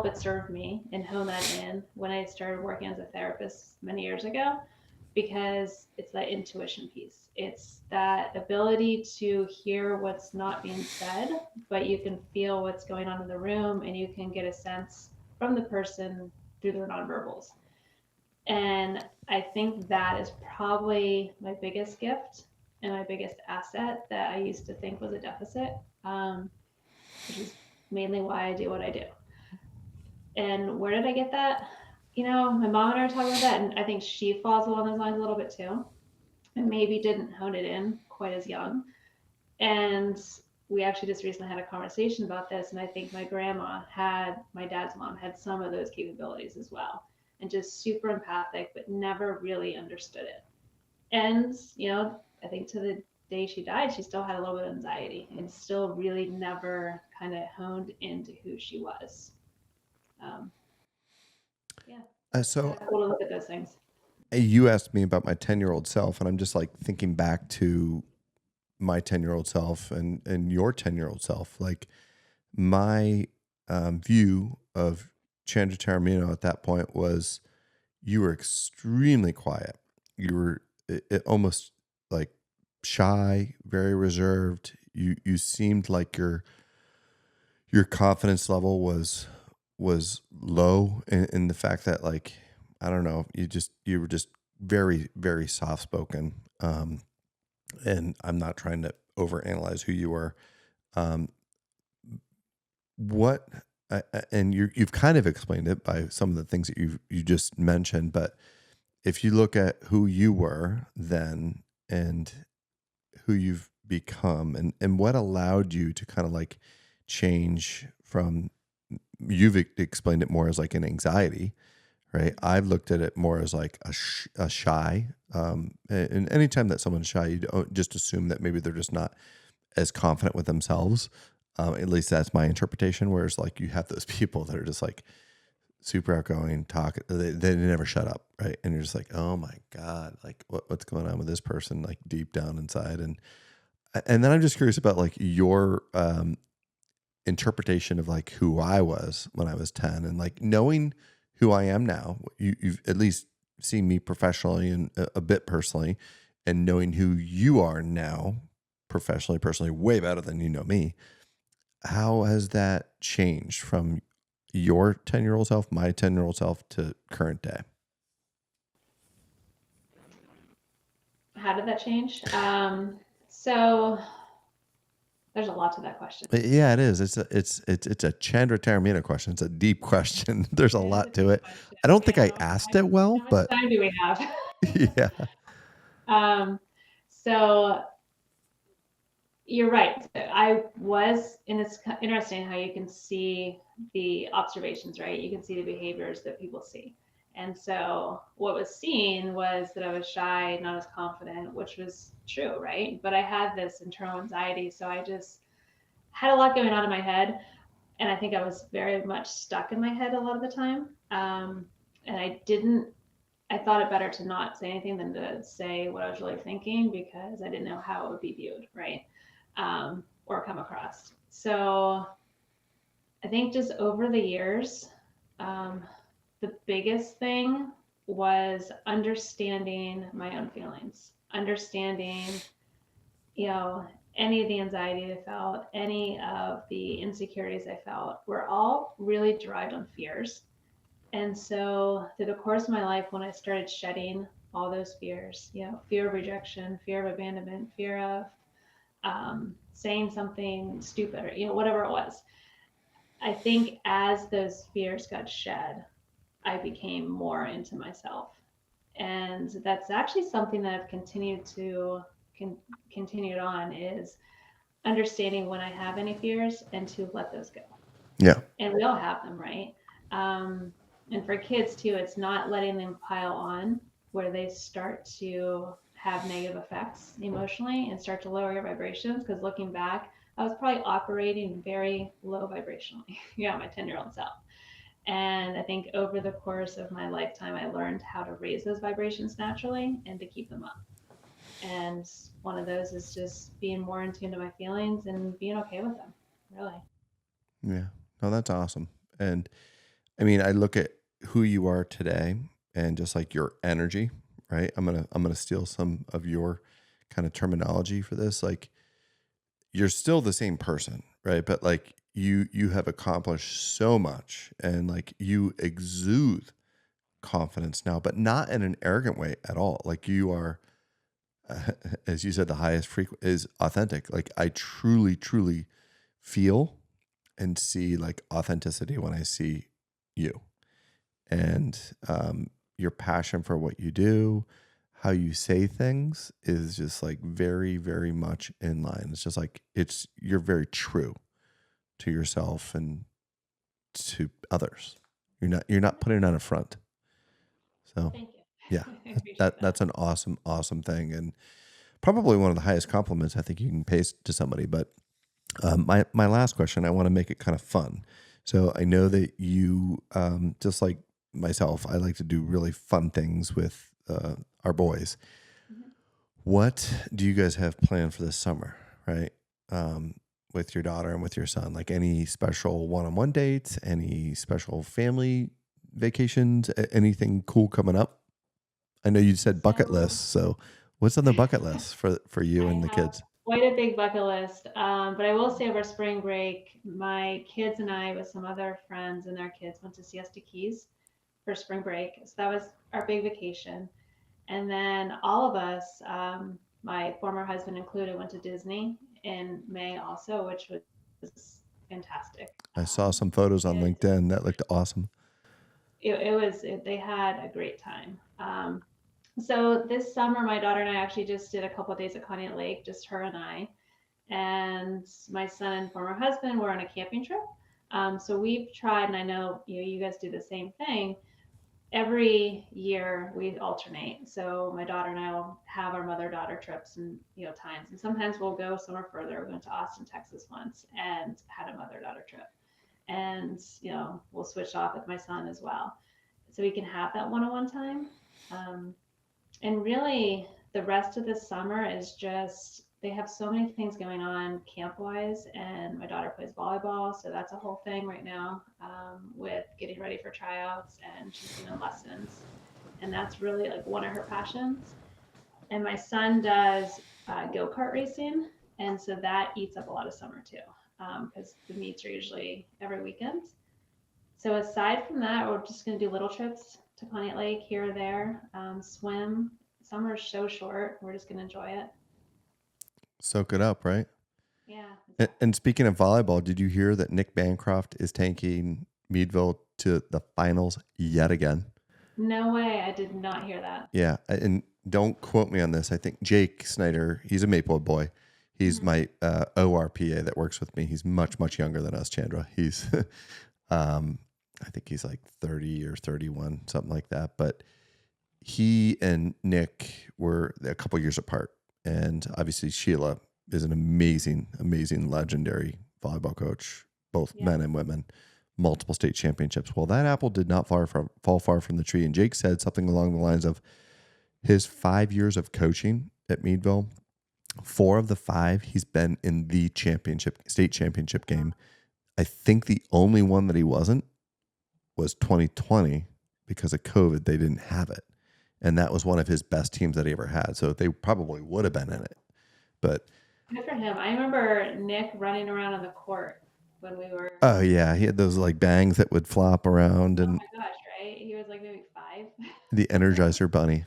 it serve me and hone that in when I started working as a therapist many years ago, because it's that intuition piece. It's that ability to hear what's not being said, but you can feel what's going on in the room, and you can get a sense from the person through their nonverbals. And I think that is probably my biggest gift and my biggest asset that I used to think was a deficit, which is mainly why I do what I do. And where did I get that? My mom and I were talking about that, and I think she falls along those lines a little bit too, and maybe didn't hone it in quite as young. And we actually just recently had a conversation about this, and I think my dad's mom had some of those capabilities as well, and just super empathic, but never really understood it. And, I think to the day she died, she still had a little bit of anxiety and still really never kind of honed into who she was. Um, yeah, So kind of cool to look at those things. you asked me about my 10-year-old self, and I'm just like thinking back to my 10-year-old self and your 10-year-old self. Like my view of Chandra Taramino at that point was you were extremely quiet. You were almost like shy, very reserved. You seemed like your confidence level was low in the fact that, like, I don't know, you were just very, very soft spoken. And I'm not trying to overanalyze who you were. Um, what and you've kind of explained it by some of the things that you just mentioned, but if you look at who you were then and who you've become and what allowed you to kind of like change from, you've explained it more as like an anxiety, right? I've looked at it more as like a shy. And anytime that someone's shy, you don't just assume that maybe they're just not as confident with themselves. At least that's my interpretation. Whereas like you have those people that are just like super outgoing, talk, they never shut up, right? And you're just like, oh my God, like what's going on with this person, like deep down inside. And then I'm just curious about like your interpretation of like who I was when I was 10 and like knowing who I am now. You've at least seen me professionally and a bit personally, and knowing who you are now professionally, personally, way better than you know me. How has that changed from your 10-year-old self, my 10-year-old self to current day? How did that change? So there's a lot to that question. Yeah, it is. It's a Chandra Taramina question. It's a deep question. There's a It is a lot to deep it. question. I don't think I How asked it well, much but time do we have? yeah. So you're right. I was, and it's interesting how you can see the observations, right? You can see the behaviors that people see. And so what was seen was that I was shy, not as confident, which was true, right? But I had this internal anxiety. So I just had a lot going on in my head. And I think I was very much stuck in my head a lot of the time. And I thought it better to not say anything than to say what I was really thinking because I didn't know how it would be viewed, right? Or come across. So I think just over the years, the biggest thing was understanding my own feelings, understanding, any of the anxiety I felt, any of the insecurities I felt were all really derived on fears. And so through the course of my life, when I started shedding all those fears, fear of rejection, fear of abandonment, fear of saying something stupid or whatever it was, I think as those fears got shed, I became more into myself. And that's actually something that I've continued on is understanding when I have any fears and to let those go. Yeah. And we all have them, right? And for kids too, it's not letting them pile on where they start to have negative effects emotionally and start to lower your vibrations. Because looking back, I was probably operating very low vibrationally, my 10-year-old self. And I think over the course of my lifetime, I learned how to raise those vibrations naturally and to keep them up. And one of those is just being more in tune to my feelings and being okay with them, really. Yeah. No, that's awesome. And I mean, I look at who you are today and just like your energy, right? I'm gonna steal some of your kind of terminology for this. Like you're still the same person, right? But like you have accomplished so much and like you exude confidence now, but not in an arrogant way at all. Like you are as you said, the highest frequency is authentic. Like I truly, truly feel and see like authenticity when I see you and your passion for what you do, how you say things is just like very, very much in line. It's just like you're very true to yourself and to others. You're not putting on a front. So Thank you. yeah, I appreciate that. that's an awesome, awesome thing. And probably one of the highest compliments I think you can pay to somebody. But my last question, I want to make it kind of fun. So I know that you, just like myself, I like to do really fun things with our boys. Mhm. What do you guys have planned for this summer, right? With your daughter and with your son, like any special one-on-one dates, any special family vacations, anything cool coming up? I know you said bucket So list. So what's on the bucket list for you I and the have kids? quite a big bucket list, but I will say over spring break, my kids and I, with some other friends and their kids, went to Siesta Keys for spring break. So that was our big vacation. And then all of us, my former husband included, went to Disney in May also, which was fantastic. I saw some photos on it, LinkedIn that looked awesome. they had a great time. So this summer, my daughter and I actually just did a couple of days at Conneaut Lake, just her and I. And my son and former husband were on a camping trip. So we've tried, and I know you guys do the same thing. Every year we alternate. So my daughter and I will have our mother-daughter trips and times. And sometimes we'll go somewhere further. We went to Austin, Texas once and had a mother-daughter trip. And we'll switch off with my son as well, so we can have that one-on-one time. And really, the rest of the summer is just they have so many things going on camp-wise, and my daughter plays volleyball, so that's a whole thing right now with getting ready for tryouts, and she's doing lessons, and that's really like one of her passions. And my son does go-kart racing, and so that eats up a lot of summer too, because the meets are usually every weekend. So aside from that, we're just going to do little trips to Conneaut Lake here or there, swim. Summer is so short. We're just going to enjoy it. Soak it up, right? Yeah. And speaking of volleyball, did you hear that Nick Bancroft is taking Meadville to the finals yet again? No way. I did not hear that. Yeah. And don't quote me on this. I think Jake Snyder, he's a Maplewood boy. He's my ORPA that works with me. He's much, much younger than us, Chandra. He's, I think he's like 30 or 31, something like that. But he and Nick were a couple years apart. And obviously Sheila is an amazing, amazing, legendary volleyball coach, both men and women, multiple state championships. Well, that apple did not fall far from the tree. And Jake said something along the lines of his 5 years of coaching at Meadville, 4 of the 5, he's been in the state championship game. I think the only one that he wasn't was 2020 because of COVID. They didn't have it. And that was one of his best teams that he ever had. So they probably would have been in it. But good for him. I remember Nick running around on the court when we were. Oh yeah, he had those like bangs that would flop around, and oh my gosh, right? He was like maybe 5. the Energizer Bunny.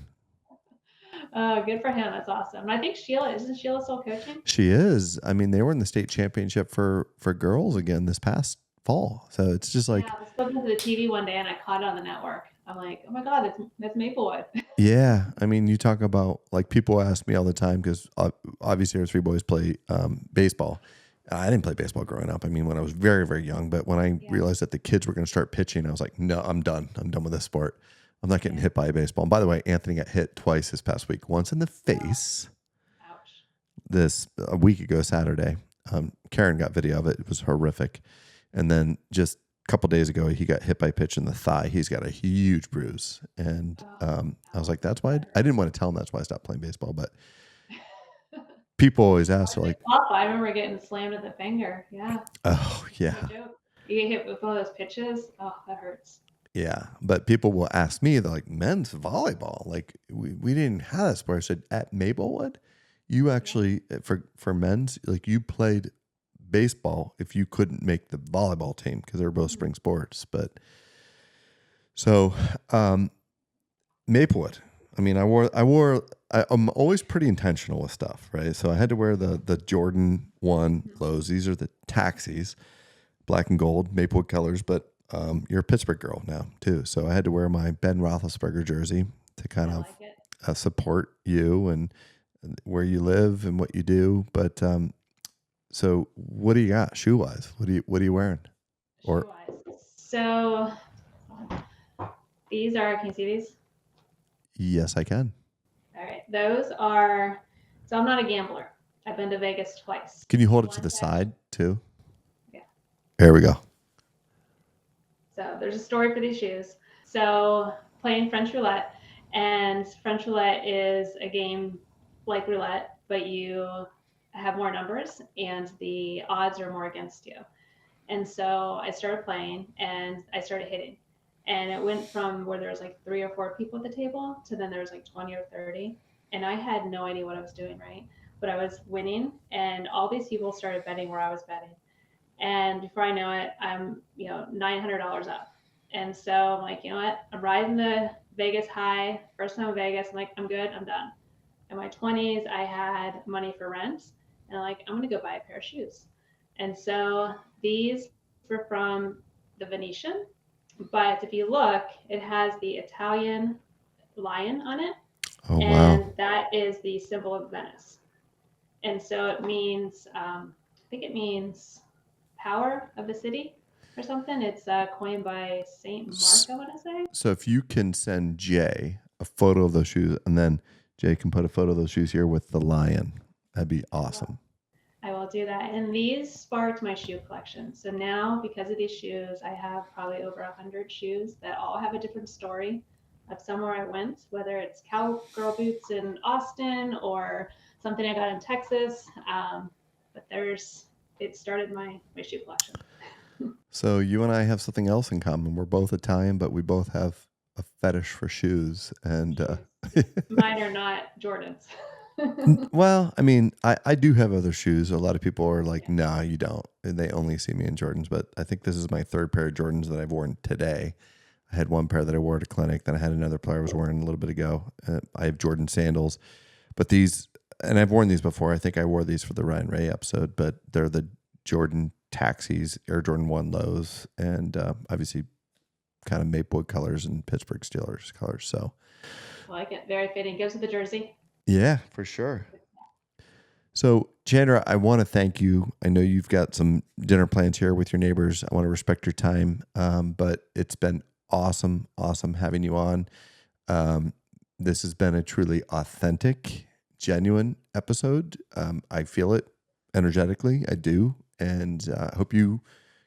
Oh, good for him. That's awesome. And I think isn't Sheila still coaching? She is. I mean, they were in the state championship for girls again this past fall. So it's just like, I was flipping to the TV one day and I caught it on the network. I'm like, oh my God, that's Maplewood. yeah. I mean, you talk about like people ask me all the time because obviously our 3 boys play baseball. I didn't play baseball growing up. I mean, when I was very, very young, but when I realized that the kids were going to start pitching, I was like, no, I'm done. I'm done with this sport. I'm not getting hit by a baseball. And by the way, Anthony got hit twice this past week. Once in the face. Ouch. A week ago Saturday. Karen got video of it. It was horrific. And then just a couple days ago, he got hit by a pitch in the thigh. He's got a huge bruise. And I was like, that's why I didn't want to tell him that's why I stopped playing baseball. But people always ask, like, I remember getting slammed in the finger. Yeah. Oh, yeah. No joke. You get hit with one of those pitches. Oh, that hurts. Yeah. But people will ask me, they're like, men's volleyball. Like, we didn't have that sport. I said, at Maplewood, you actually, for men's, like, you played baseball if you couldn't make the volleyball team because they're both spring sports. But so Maplewood, I mean, I'm always pretty intentional with stuff, right? So I had to wear the Jordan 1 clothes. These are the taxis, black and gold, Maplewood colors, but you're a Pittsburgh girl now too. So I had to wear my Ben Roethlisberger jersey to kind of support you and where you live and what you do. But so what do you got shoe wise? What are you wearing? So these are, can you see these? Yes, I can. All right. Those are, so I'm not a gambler. I've been to Vegas twice. Can you hold it to the side too? Yeah. There we go. So there's a story for these shoes. So playing French roulette, and French roulette is a game like roulette, but you have more numbers and the odds are more against you. And so I started playing and I started hitting. And it went from where there was like 3 or 4 people at the table to then there was like 20 or 30. And I had no idea what I was doing, right? But I was winning and all these people started betting where I was betting. And before I know it, I'm, $900 up. And so I'm like, you know what? I'm riding the Vegas high. First time in Vegas, I'm like, I'm good, I'm done. In my 20s, I had money for rent. and I'm like, I'm going to go buy a pair of shoes. And so these were from the Venetian, but if you look, it has the Italian lion on it. Oh, and wow. that is the symbol of Venice. And so it means, I think it means power of the city or something. It's coined by Saint Mark, I want to say. So if you can send Jay a photo of those shoes, and then Jay can put a photo of those shoes here with the lion, that'd be awesome. I will do that. And these sparked my shoe collection. So now, because of these shoes, I have probably over 100 shoes that all have a different story of somewhere I went, whether it's cowgirl boots in Austin or something I got in Texas. But it started my shoe collection. So you and I have something else in common. We're both Italian, but we both have a fetish for shoes. And Mine are not Jordans. well, I mean, I do have other shoes. A lot of people are like, nah, you don't. And they only see me in Jordans. But I think this is my third pair of Jordans that I've worn today. I had one pair that I wore at a clinic. Then I had another pair I was wearing a little bit ago. I have Jordan sandals. But these, and I've worn these before. I think I wore these for the Ryan Ray episode. But they're the Jordan Taxis, Air Jordan 1 lows. And obviously kind of Maplewood colors and Pittsburgh Steelers colors. So I like it. Very fitting. Goes with the jersey. yeah, for sure. So, Chandra, I want to thank you. I know you've got some dinner plans here with your neighbors. I want to respect your time, but it's been awesome having you on. This has been a truly authentic, genuine episode. I feel it energetically. I do. And I hope you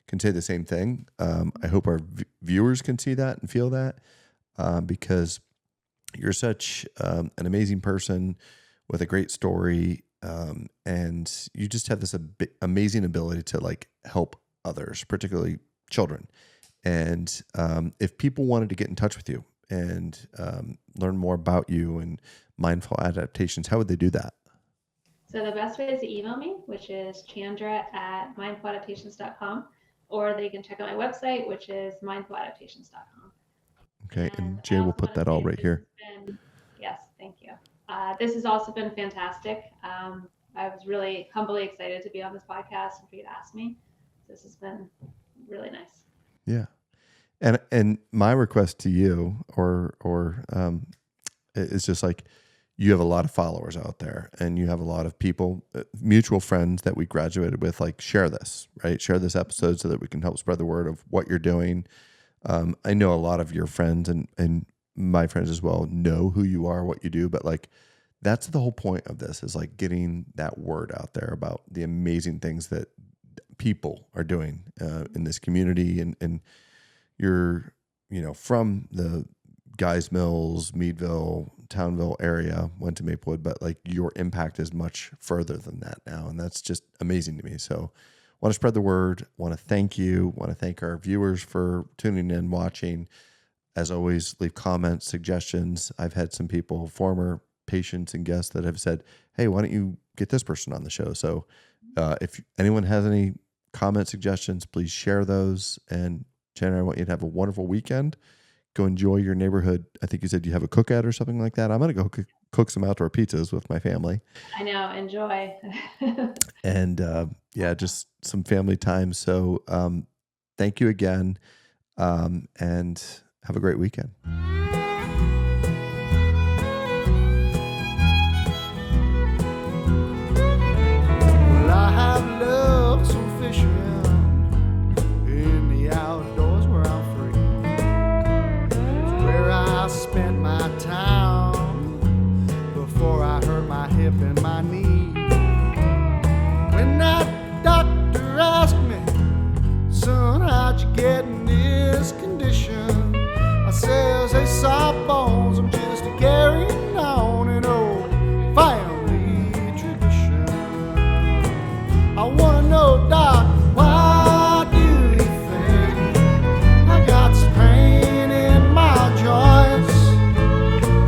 can say the same thing. I hope our viewers can see that and feel that because you're such an amazing person with a great story, and you just have this amazing ability to like help others, particularly children. And if people wanted to get in touch with you and learn more about you and mindful adaptations, how would they do that? So the best way is to email me, which is chandra@mindfuladaptations.com, or they can check out my website, which is mindfuladaptations.com. Okay, and Jay will put that all right here. Yes, thank you. This has also been fantastic. I was really humbly excited to be on this podcast and for you to ask me. This has been really nice. Yeah, and my request to you, or is just like, you have a lot of followers out there, and you have a lot of people, mutual friends that we graduated with. Like, share this, right? Share this episode so that we can help spread the word of what you're doing. I know a lot of your friends and my friends as well know who you are, what you do, but like, that's the whole point of this, is like getting that word out there about the amazing things that people are doing in this community. And you're, from the Guys Mills, Meadville, Townville area, went to Maplewood, but like your impact is much further than that now. And that's just amazing to me. So want to spread the word, want to thank you, want to thank our viewers for tuning in, watching. As always, leave comments, suggestions. I've had some people, former patients and guests, that have said, hey, why don't you get this person on the show? So if anyone has any comment suggestions, please share those. And Chandra, I want you to have a wonderful weekend. Go enjoy your neighborhood. I think you said you have a cookout or something like that. I'm going to go cook some outdoor pizzas with my family. I know. Enjoy. And just some family time. So thank you again, and have a great weekend. Well, I have loved some fishing in the outdoors where I'm free. It's where I spent my time before I hurt my hip and my knee. When that doctor asked me, son, how'd you get in this condition? I says, they soft bones, I'm just carrying on an old family tradition. I wanna know, Doc, why do you think I got some pain in my joints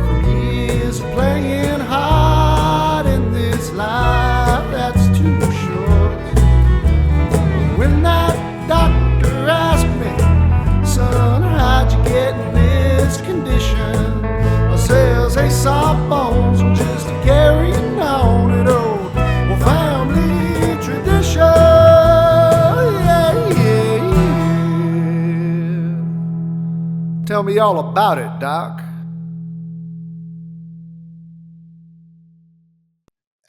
from years of playing hard in this life that's too short? When that doctor asked me, son, how'd you get in this condition? I Tell me all about it, Doc.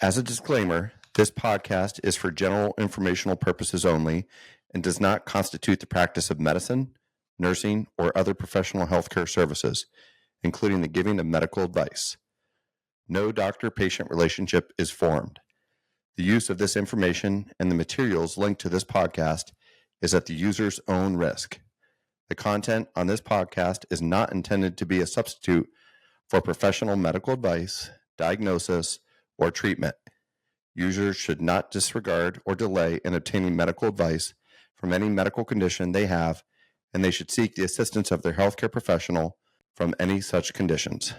As a disclaimer, this podcast is for general informational purposes only and does not constitute the practice of medicine, nursing, or other professional healthcare services, including the giving of medical advice. No doctor-patient relationship is formed. The use of this information and the materials linked to this podcast is at the user's own risk. The content on this podcast is not intended to be a substitute for professional medical advice, diagnosis, or treatment. Users should not disregard or delay in obtaining medical advice from any medical condition they have, and they should seek the assistance of their healthcare professional from any such conditions.